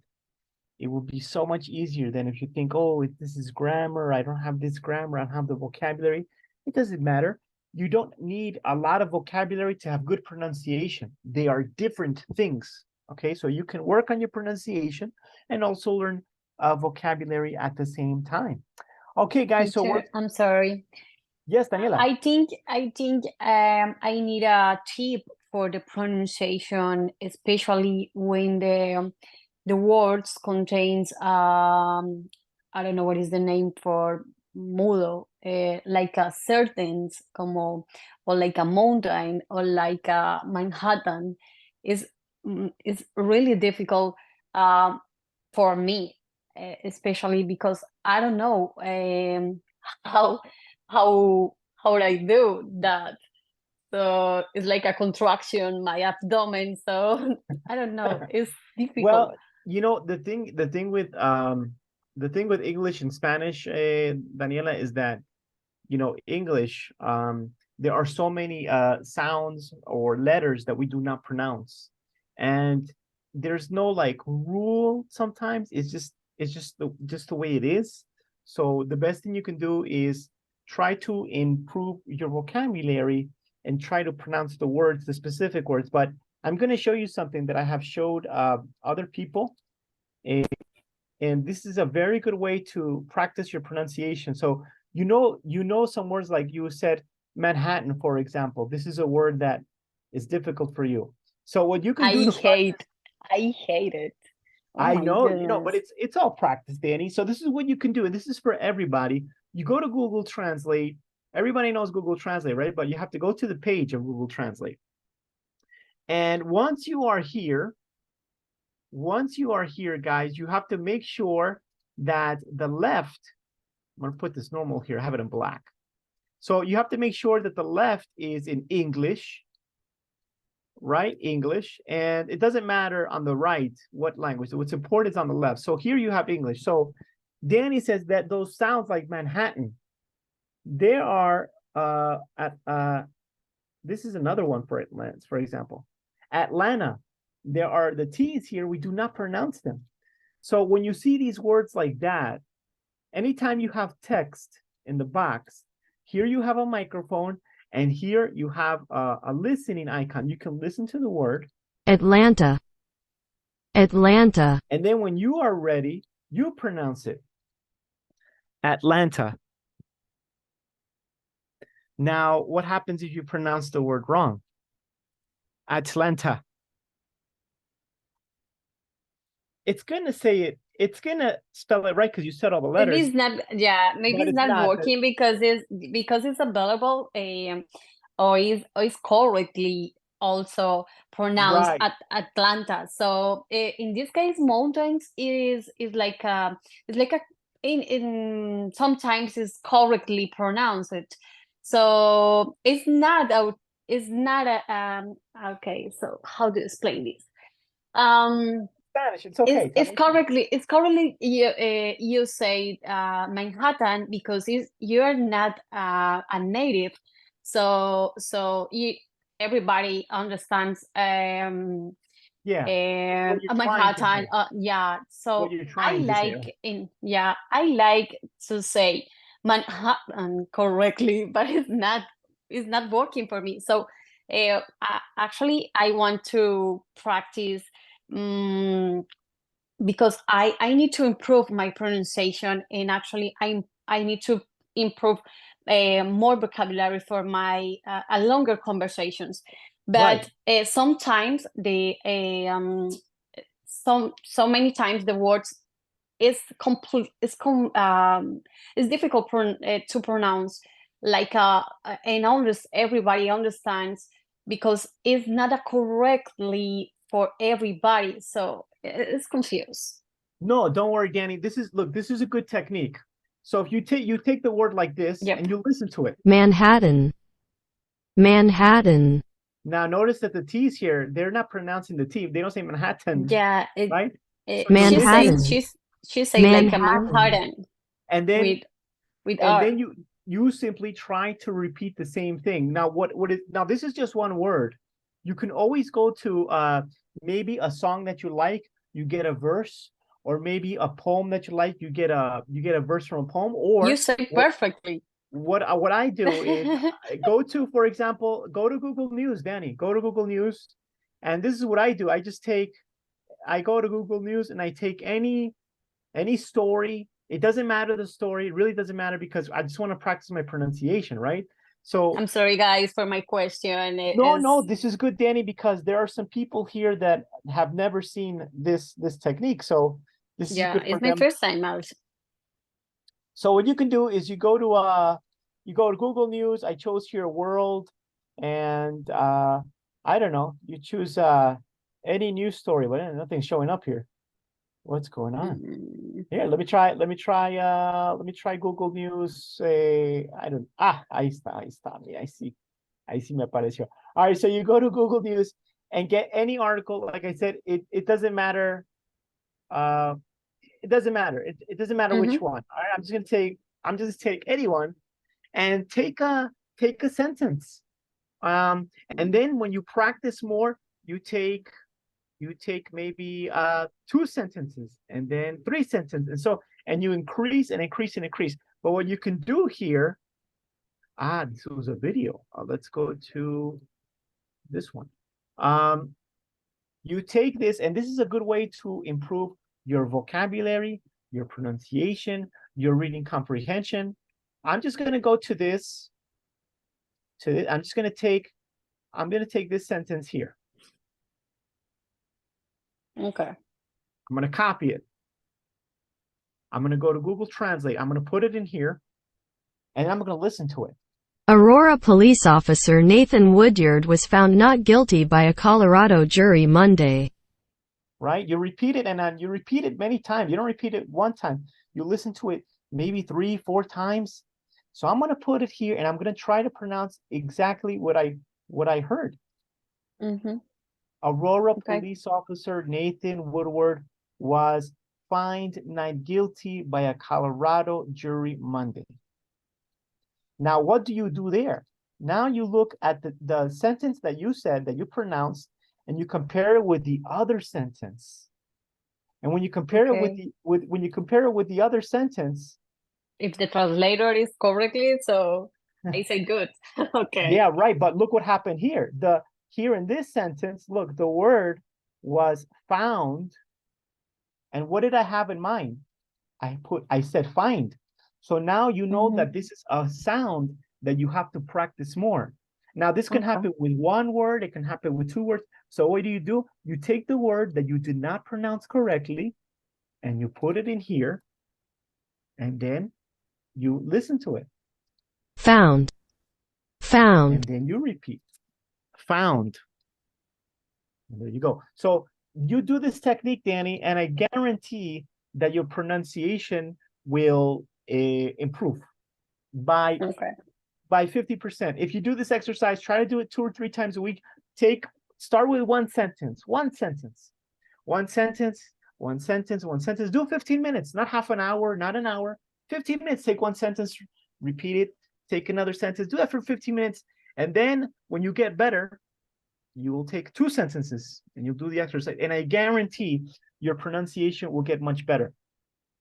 it will be so much easier than if you think, oh, this is grammar, I don't have this grammar, I don't have the vocabulary. It doesn't matter. You don't need a lot of vocabulary to have good pronunciation. They are different things, okay? So you can work on your pronunciation and also learn vocabulary at the same time. Okay, guys, so Teacher, I'm sorry. Yes, Daniela. I think I need a tip for the pronunciation, especially when the words contains I don't know what is the name for mudo, like a certain, como, or like a mountain, or like a Manhattan, is really difficult for me, especially because I don't know how would I do that. So it's like a contraction, my abdomen. So I don't know. It's difficult. Well, you know, the thing with English and Spanish, Daniela, is that, you know, English, there are so many sounds or letters that we do not pronounce, and there's no like rule. Sometimes it's just the way it is. So the best thing you can do is try to improve your vocabulary and try to pronounce the words, the specific words. But I'm going to show you something that I have showed other people. And this is a very good way to practice your pronunciation. So, you know some words, like you said, Manhattan, for example. This is a word that is difficult for you. So what you can do to I hate it. Oh I my know, you know, but goodness. it's all practice, Danny. So this is what you can do, and this is for everybody. You go to Google Translate. Everybody knows Google Translate, right? But you have to go to the page of Google Translate. And once you are here, guys, you have to make sure that the left, I'm going to put this normal here, I have it in black. So you have to make sure that the left is in English, right? English. And it doesn't matter on the right what language. What's important is on the left. So here you have English. So Danny says that those sounds like Manhattan, they are this is another one for Atlanta, for example. Atlanta, there are the T's here, we do not pronounce them. So when you see these words like that, anytime you have text in the box, here you have a microphone, and here you have a listening icon. You can listen to the word. Atlanta. Atlanta. And then when you are ready, you pronounce it. Atlanta. Now, what happens if you pronounce the word wrong? Atlanta. It's going to say it. It's going to spell it right because you said all the letters. Maybe it's not, yeah, maybe But it's it's not not. working because it's available or is correctly also pronounced Right. at Atlanta. So in this case, mountains is like a in sometimes is correctly pronounced. So it's not a okay. So how do you explain this? Spanish, it's okay. It's correctly you say Manhattan because you're not a native, so everybody understands Yeah. a What you're trying to Manhattan. do. Yeah, so What you're trying to say. I like to say Manhattan correctly, but it's not working for me. So actually I want to practice because I need to improve my pronunciation, and actually I need to improve more vocabulary for my longer conversations. But sometimes so many times the words is difficult to pronounce. like and almost everybody understands, because it's not a correctly for everybody, so it's confused. No, don't worry, Danny. This is a good technique. So if you take the word like this Yep. and you listen to it. Manhattan, Manhattan, Now notice that the T's here, they're not pronouncing the T. They don't say Manhattan, Yeah, right? Manhattan. She say like a Manhattan. Manhattan And then with and R. then you simply try to repeat the same thing. Now now this is just one word. You can always go to maybe a song that you like, you get a verse, or maybe a poem that you like, you get a verse from a poem, or You say perfectly. what I do is for example, go to Google News, Danny. Go to Google News, and this is what I do. I go to Google News and I take any story. It doesn't matter the story. It really doesn't matter, because I just want to practice my pronunciation, right? So I'm sorry, guys, for my question. no, this is good, Danny, because there are some people here that have never seen this technique. So this is good for it's my them. first time out. So what you can do is you go to Google News. I chose here world, and I don't know, you choose any news story, but nothing's showing up here. What's going on? Here, let me try Google News. Ahí está, I see me apareció. All right, so you go to Google News and get any article. Like I said, it doesn't matter. It doesn't matter. It doesn't matter which one. All right, I'm just take anyone and take a sentence. And then when you practice more, you take maybe 2 sentences, and then 3 sentences, and you increase and increase and increase. But what you can do here, this was a video. Let's go to this one. You take this, and this is a good way to improve your vocabulary, your pronunciation, your reading comprehension. I'm just going to go to this. I'm going to take this sentence here. Okay. I'm going to copy it. I'm going to go to Google Translate. I'm going to put it in here, and I'm going to listen to it. Aurora police officer Nathan Woodyard was found not guilty by a Colorado jury Monday. Right? You repeat it, and then you repeat it many times. You don't repeat it one time. You listen to it maybe 3, 4 times. So I'm going to put it here, and I'm going to try to pronounce exactly what I heard. Aurora police officer Nathan Woodward was found not guilty by a Colorado jury Monday. Now, what do you do there? Now you look at the sentence that you said, that you pronounced, and you compare it with the other sentence. And when you compare it with the other sentence, if the translator is correctly, so I say good. Okay. Yeah, right. But look what happened here. Here in this sentence, look, the word was found. And what did I have in mind? I said find. So now you know that this is a sound that you have to practice more. Now, this can happen with one word. It can happen with 2 words. So what do? You take the word that you did not pronounce correctly, and you put it in here, and then you listen to it. Found. And then you repeat. Found. And there you go. So you do this technique, Danny, and I guarantee that your pronunciation will improve by 50%. If you do this exercise, try to do it 2 or 3 times a week. Start with one sentence. Do 15 minutes, not half an hour, not an hour. 15 minutes, take one sentence, repeat it, take another sentence, do that for 15 minutes. And then when you get better, you will take 2 sentences and you'll do the exercise. And I guarantee your pronunciation will get much better.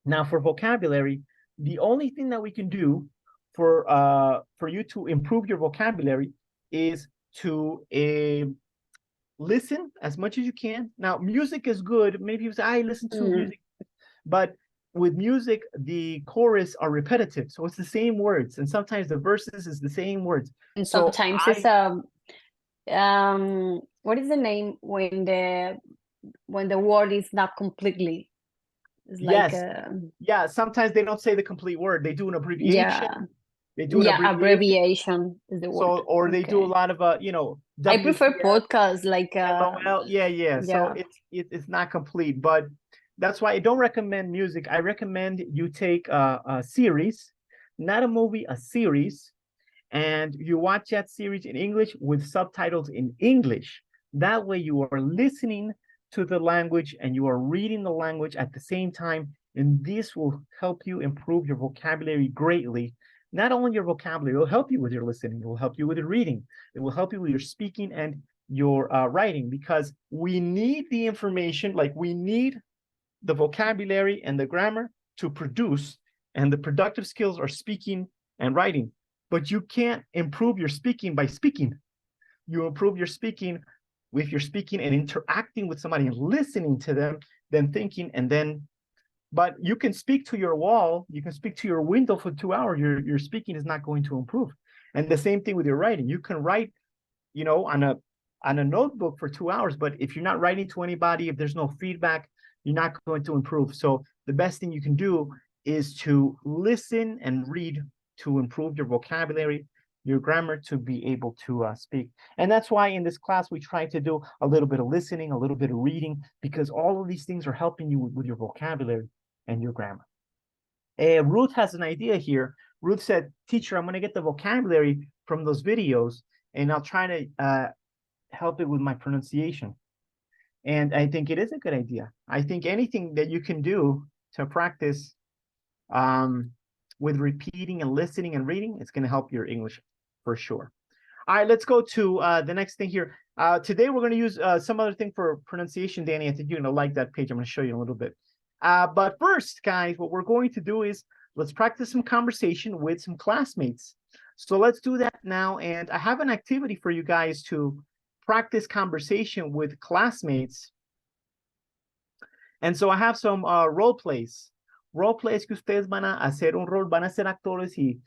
Now, for vocabulary, the only thing that we can do for you to improve your vocabulary is to listen as much as you can. Now, music is good. Maybe you say, I listen to music, but with music, the chorus are repetitive, so it's the same words, and sometimes the verses is the same words. And sometimes it's what is the name when the word is not completely? It's like yes, yeah. Sometimes they don't say the complete word; they do an abbreviation. They do an Yeah, abbreviation is the word. So, or they do a Okay. lot of, you know, I prefer WTF, podcasts like LOL. Yeah. So it's not complete, but that's why I don't recommend music. I recommend you take a series, not a movie, a series, and you watch that series in English with subtitles in English. That way you are listening to the language and you are reading the language at the same time, and this will help you improve your vocabulary greatly. Not only your vocabulary, it will help you with your listening, it will help you with your reading, it will help you with your speaking and your writing, because we need the information, like we need the vocabulary and the grammar to produce, and the productive skills are speaking and writing. But you can't improve your speaking by speaking. You improve your speaking with your speaking and interacting with somebody and listening to them, then thinking, and then, but you can speak to your wall, you can speak to your window for 2 hours, your speaking is not going to improve. And the same thing with your writing. You can write, you know, on a notebook for 2 hours, but if you're not writing to anybody, if there's no feedback, you're not going to improve. So the best thing you can do is to listen and read to improve your vocabulary, your grammar, to be able to speak. And that's why in this class, we try to do a little bit of listening, a little bit of reading, because all of these things are helping you with your vocabulary and your grammar. Ruth has an idea here. Ruth said, teacher, I'm going to get the vocabulary from those videos, and I'll try to help it with my pronunciation. And I think it is a good idea. I think anything that you can do to practice with repeating and listening and reading, it's going to help your English for sure. All right, let's go to the next thing here. Today, we're going to use some other thing for pronunciation. Danny, I think you're going to like that page. I'm going to show you in a little bit. But first, guys, what we're going to do is let's practice some conversation with some classmates. So let's do that now. And I have an activity for you guys to practice conversation with classmates. And so I have some role plays. Role plays que ustedes van a hacer un rol, van a ser actores y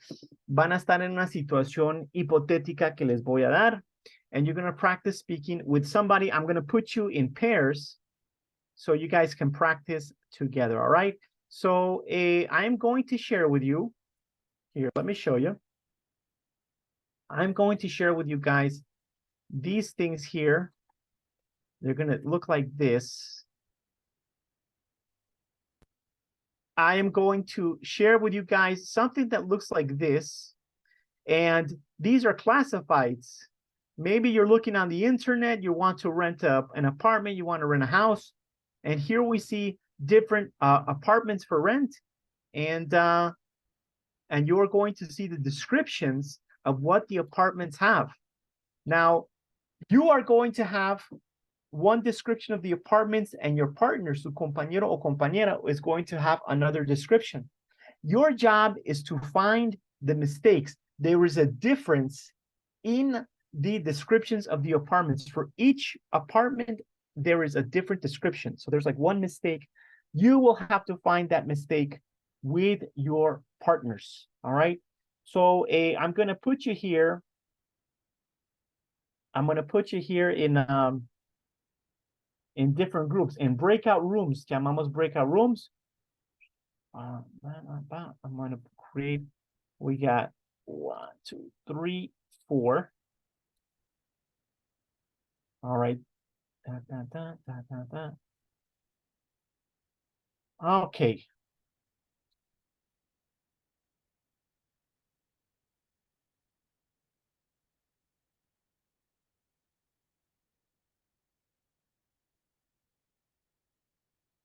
van a estar en una situación hipotética que les voy a dar. And you're going to practice speaking with somebody. I'm going to put you in pairs so you guys can practice together, all right? So I'm going to share with you, here, let me show you. I'm going to share with you guys these things here. They're going to look like this. I am going to share with you guys something that looks like this. And these are classifieds. Maybe you're looking on the internet, you want to rent an apartment, you want to rent a house. And here we see different apartments for rent. And you're going to see the descriptions of what the apartments have. Now, you are going to have one description of the apartments, and your partner, su compañero o compañera, is going to have another description. Your job is to find the mistakes. There is a difference in the descriptions of the apartments. For each apartment, there is a different description. So there's like one mistake. You will have to find that mistake with your partners, all right? So I'm going to put you here. I'm going to put you here in different groups, in breakout rooms. Llamamos breakout rooms. I'm going to create, we got 1, 2, 3, 4. All right. Okay.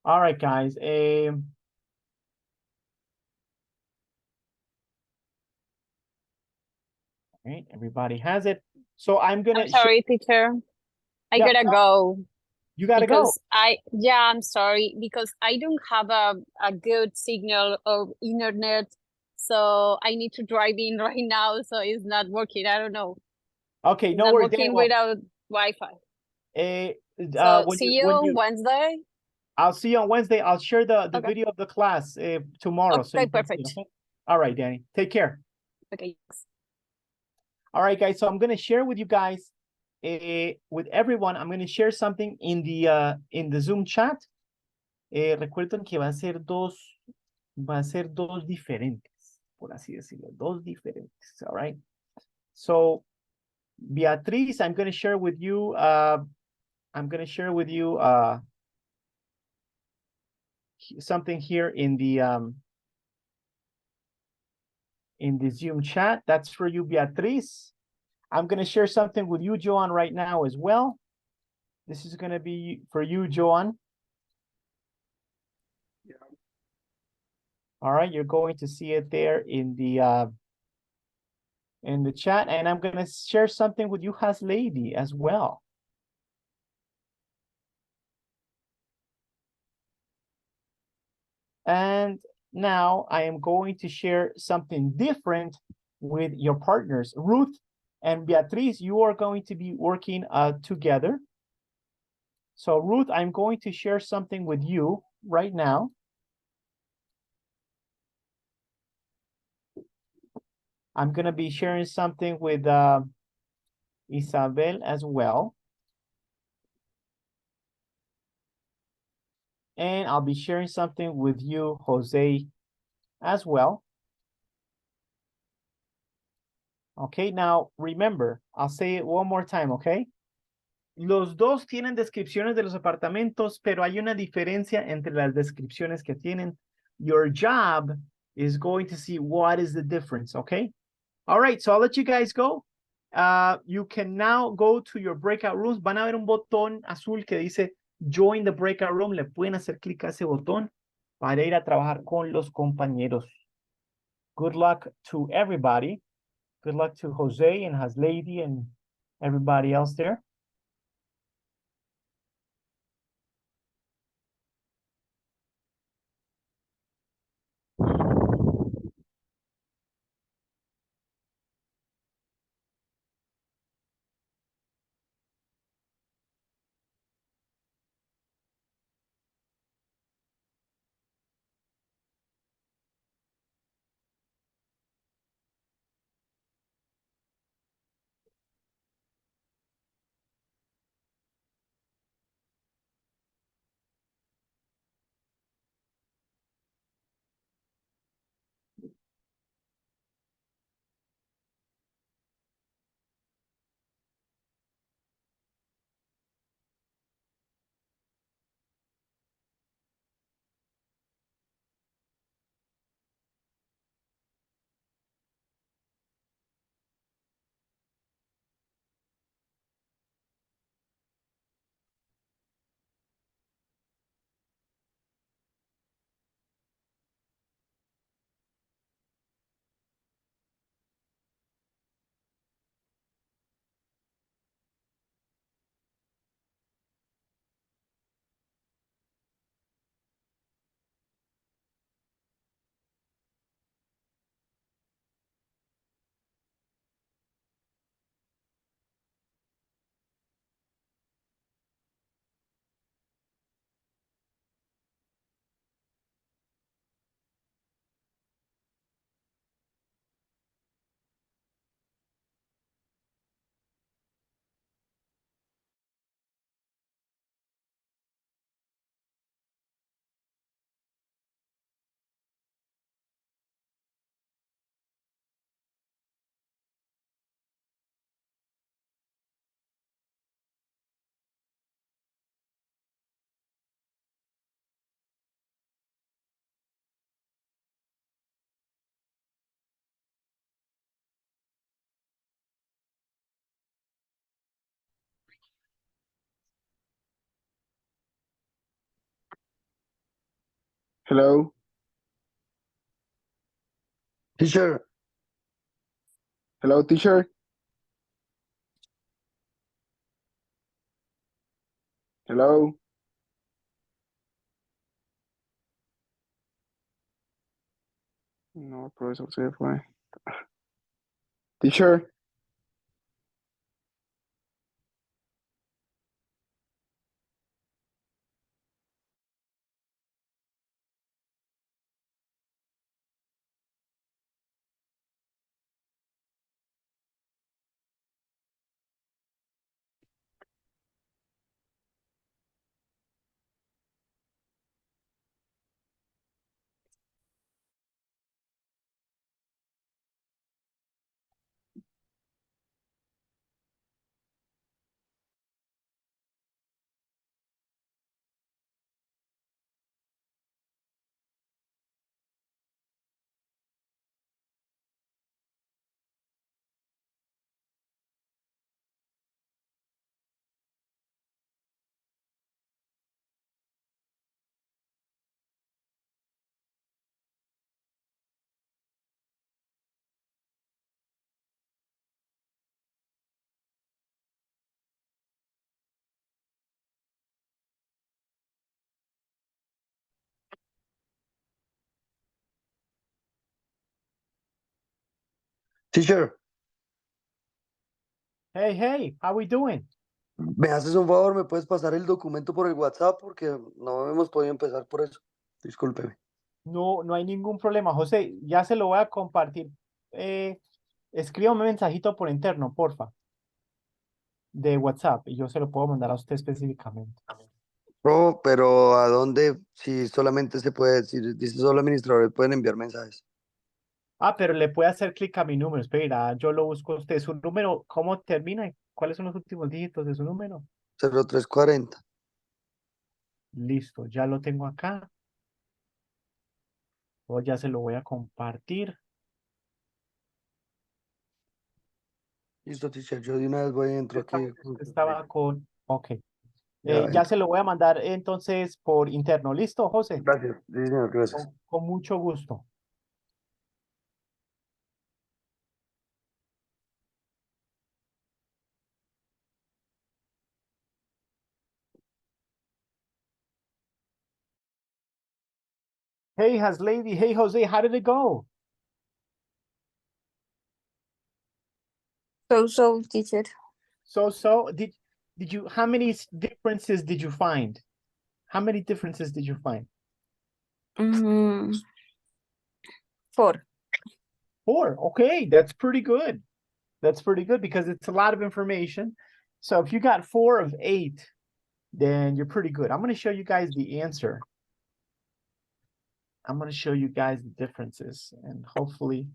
All right, guys. All right, everybody has it. So I'm gonna. I'm sorry, teacher. I gotta go. You gotta go. go. I'm sorry, because I don't have a good signal of internet, so I need to drive in right now, so it's not working. I don't know. Okay, no Not worries. working without Wi-Fi. So see you on Wednesday. I'll see you on Wednesday. I'll share the video of the class tomorrow. Okay, perfect. All right, Danny. Take care. Okay. All right, guys. So I'm going to share with you guys, with everyone, I'm going to share something in the Zoom chat. Recuerden que va a ser dos diferentes. por así decirlo, dos diferentes, all right? So, Beatriz, I'm going to share with you, something here in the Zoom chat. That's for you, Beatriz. I'm going to share something with you, Joan, right now as well. This is going to be for you, Joan. Yeah. All right, you're going to see it there in the chat, and I'm going to share something with you, Haslady, as well. And now I am going to share something different with your partners. Ruth and Beatriz, you are going to be working together. So Ruth, I'm going to share something with you right now. I'm going to be sharing something with Isabel as well. And I'll be sharing something with you, Jose, as well. Okay, now remember, I'll say it one more time, okay? Los dos tienen descripciones de los apartamentos, pero hay una diferencia entre las descripciones que tienen. Your job is going to see what is the difference, okay? All right, so I'll let you guys go. You can now go to your breakout rooms. Van a ver un botón azul que dice Join the breakout room. Le pueden hacer clic a ese botón para ir a trabajar con los compañeros. Good luck to everybody. Good luck to Jose and Haslady and everybody else there. Hello. Teacher, Hello, teacher. Hello. No, profesor se fue. Teacher. Teacher, Hey, hey, how we doing? ¿me haces un favor? ¿Me puedes pasar el documento por el WhatsApp? Porque no hemos podido empezar por eso. Discúlpeme. No, no hay ningún problema, José. Ya se lo voy a compartir. Escríbame un mensajito por interno, porfa, de WhatsApp, y yo se lo puedo mandar a usted específicamente. No, pero ¿a dónde? Si solamente se puede decir, dice solo administradores pueden enviar mensajes. Ah, pero le puede hacer clic a mi número. Espera, yo lo busco a usted. ¿Su número cómo termina? ¿Cuáles son los últimos dígitos de su número? 0340. Listo, ya lo tengo acá. O ya se lo voy a compartir. Listo, teacher. Yo de una vez voy entro aquí. Estaba con... Ok. Ya, Ya se lo voy a mandar entonces por interno. ¿Listo, José? gracias. Sí, señor, gracias. Con mucho gusto. Hey, Haslady. Hey, Jose, how did it go? So, teacher. So, did you, how many differences did you find? How many differences did you find? 4. 4. Okay, that's pretty good. That's pretty good because it's a lot of information. So if you got 4 of 8, then you're pretty good. I'm going to show you guys the answer. I'm going to show you guys the differences and hopefully.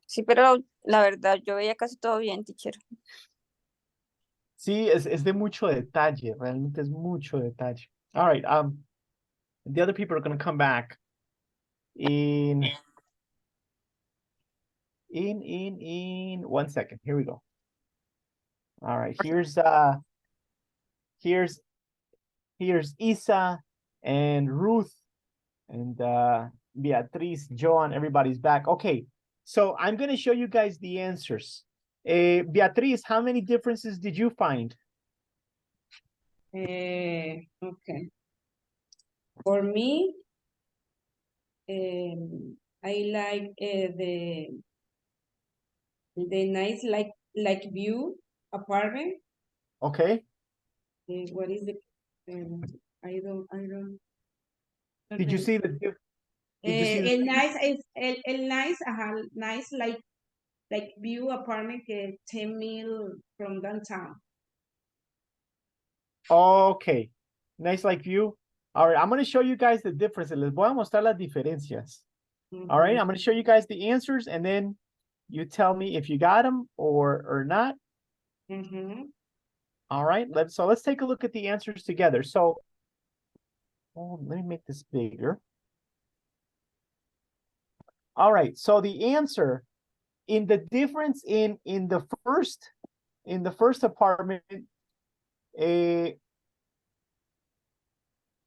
Sí, pero la verdad, yo veía casi todo bien, teacher. Sí, es de mucho detalle. Realmente es mucho detalle. All right. The other people are going to come back in 1 second. Here we go. All right. Here's Isa and Ruth and Beatriz, Joan, everybody's back. Okay, so I'm going to show you guys the answers. Beatriz, how many differences did you find? Okay. For me, I like the nice like view apartment. Okay. What is the I don't. Did you see the did you see the El nice, nice like view apartment que 10 mil from downtown. Okay, nice like view. All right, I'm going to show you guys the differences. Les voy a mostrar las diferencias. All right, I'm going to show you guys the answers and then you tell me if you got them or not. All right, let's take a look at the answers together. So let me make this bigger. All right, so the answer in the difference in the first apartment,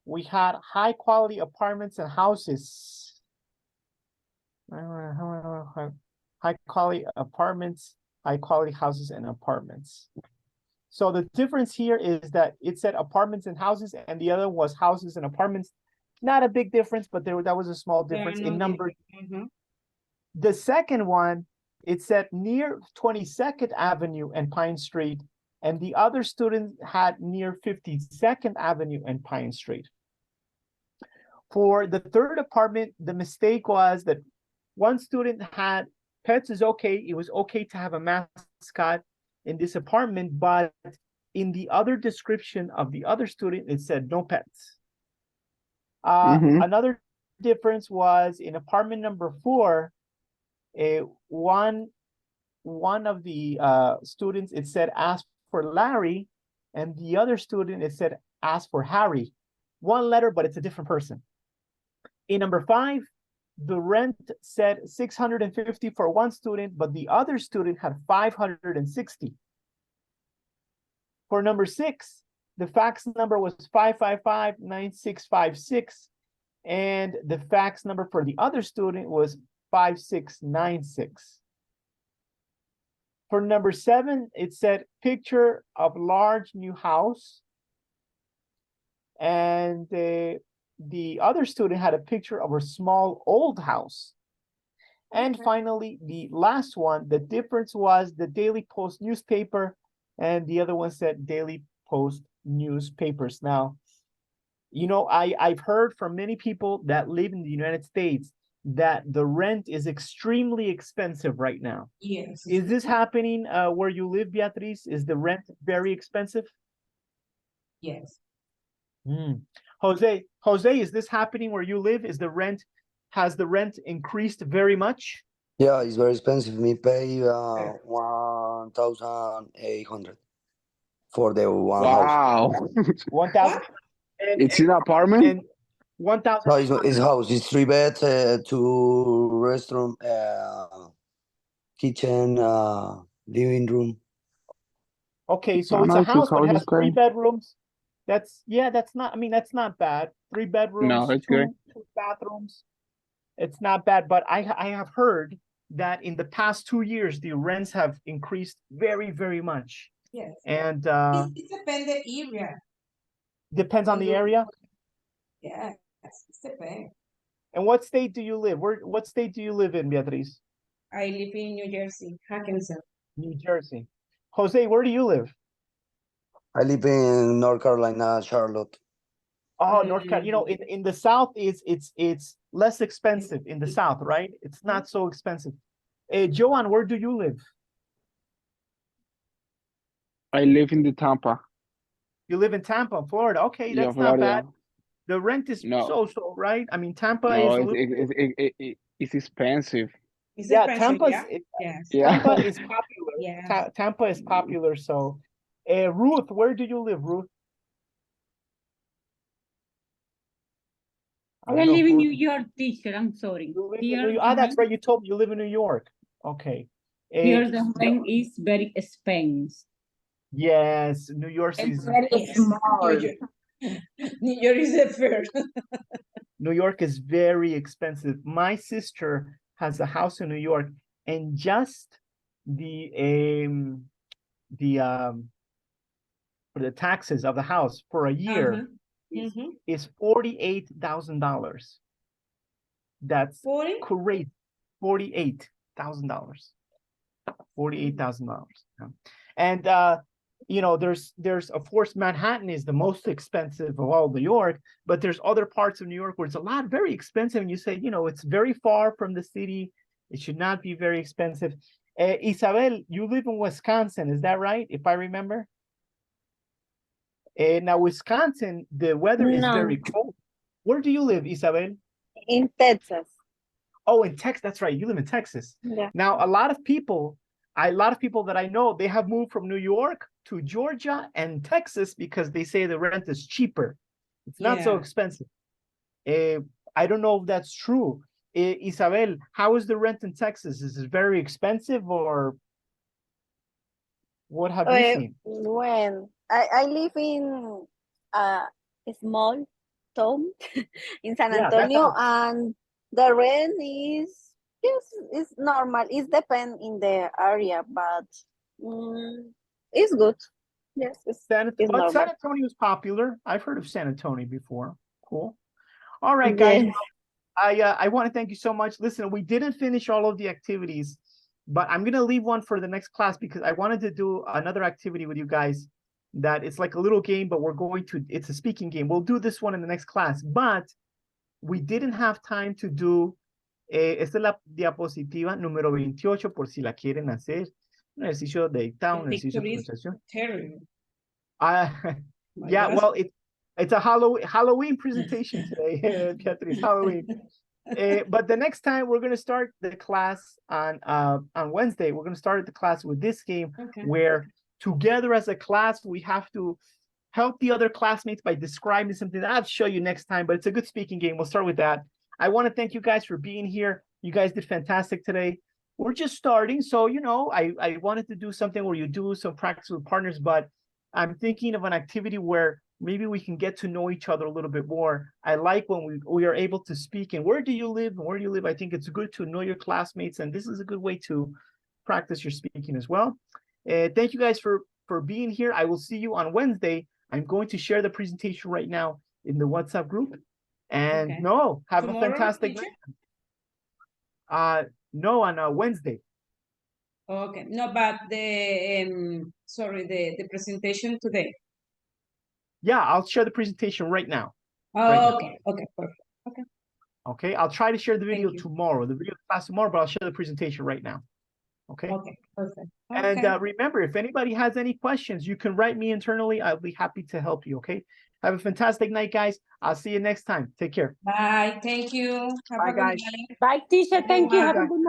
we had high quality apartments and houses. High quality apartments, high quality houses and apartments. So the difference here is that it said apartments and houses and the other was houses and apartments. Not a big difference, but that was a small difference in number. The second one, it said near 22nd Avenue and Pine Street, and the other student had near 52nd Avenue and Pine Street. For the third apartment, the mistake was that one student had pets is okay. It was okay to have a mascot in this apartment, but in the other description of the other student, it said no pets. Another difference was in apartment number 4, one of the students, it said ask for Larry, and the other student, it said ask for Harry. One letter, but it's a different person. In number 5, the rent said $650 for one student, but the other student had $560. For number 6, the fax number was 555-9656, and the fax number for the other student was 5696. For number 7, it said picture of large new house, and the other student had a picture of a small old house. And finally, the last one, the difference was the Daily Post newspaper, and the other one said Daily Post newspapers. Now, you know, I've heard from many people that live in the United States that the rent is extremely expensive right now. Yes. Is this happening where you live, Beatriz? Is the rent very expensive? Yes. Jose, is this happening where you live? Has the rent increased very much? Yeah, it's very expensive. Me pay 1,800 for the one house. Wow. 1,000. It's an apartment? And 1,000. No, it's house. It's 3 beds, 2 restroom, kitchen, living room. Okay, so Oh, it's no, a it's house, but it house has is 3 great. bedrooms. That's not bad. 3 bedrooms, No, it's two good. bathrooms. It's not bad, but I have heard that in the past 2 years, the rents have increased very, very much. Yes. And It depends the area. depends on the area. Yes, it depends. And what state do you live? What state do you live in, Beatriz? I live in New Jersey, Hackensack. New Jersey. Jose, where do you live? I live in North Carolina, Charlotte. Oh, North Carolina. You know, in the South, it's less expensive in the South, right? It's not so expensive. Joan, where do you live? I live in the Tampa. You live in Tampa, Florida. Okay, Yeah, that's not Florida. bad. The rent is No. so, right? I mean, Tampa is No, a little. it's expensive. It's Yeah, expensive, Tampa's yeah? Yes. Tampa is popular. Yeah. Tampa is popular. So, Ruth, where do you live, Ruth? I don't know live if in Ruth- New York, teacher. I'm sorry. You live in Here, New York. That's right. You told me you live in New York. Okay. here the rent is very expensive. Yes, New York It's is very small. New York is the first. New York is very expensive. My sister has a house in New York, and just the for the taxes of the house for a year is $48,000. That's 40? great. $48,000. $48,000. And you know, there's of course Manhattan is the most expensive of all New York, but there's other parts of New York where it's very expensive, and you say, you know, it's very far from the city. It should not be very expensive. Isabel, you live in Wisconsin, is that right? If I remember. Now Wisconsin, the weather is very cold. Where do you live, Isabel? In Texas. Oh, in Texas. That's right. You live in Texas. Yeah. Now, a lot of people that I know, they have moved from New York to Georgia and Texas because they say the rent is cheaper. It's not so expensive. I don't know if that's true. Isabel, how is the rent in Texas? Is it very expensive, or what have you seen? When I live in a small town in San Yeah, that's Antonio, how- and the rent is normal. It depends in the area, but it's good. Yes, it's San normal. Antonio is popular. I've heard of San Antonio before. Cool. All right, guys. Yes. I want to thank you so much. Listen, we didn't finish all of the activities, but I'm going to leave one for the next class because I wanted to do another activity with you guys that it's like a little game, but it's a speaking game. We'll do this one in the next class, but we didn't have time to do, esta es la diapositiva número 28 por si la quieren hacer. Un ejercicio de dictado, un ejercicio de pronunciación. Terrible. Yeah, well, it's a Halloween presentation today, Beatriz, Halloween. But the next time we're going to start the class on Wednesday, we're going to start the class with this game where together as a class, we have to help the other classmates by describing something that I'll show you next time, but it's a good speaking game. We'll start with that. I want to thank you guys for being here. You guys did fantastic today. We're just starting. So, you know, I wanted to do something where you do some practice with partners, but I'm thinking of an activity where maybe we can get to know each other a little bit more. I like when we are able to speak. And where do you live? And where do you live? I think it's good to know your classmates. And this is a good way to practice your speaking as well. Thank you guys for being here. I will see you on Wednesday. I'm going to share the presentation right now in the WhatsApp group. And have Tomorrow, a fantastic teacher? night. No, on Wednesday. Okay, no, but the sorry, the presentation today. Yeah, I'll share the presentation right now. Oh, Right now. okay, okay, perfect. Okay. Okay, I'll try to share the video Thank you. tomorrow. The video class tomorrow, but I'll share the presentation right now. Okay. Okay, perfect. And Okay. remember, if anybody has any questions, you can write me internally. I'll be happy to help you. Okay. Have a fantastic night, guys. I'll see you next time. Take care. Bye. Thank you. Have Bye, a good guys. night. Bye, teacher. Thank you. Everyone. Have a good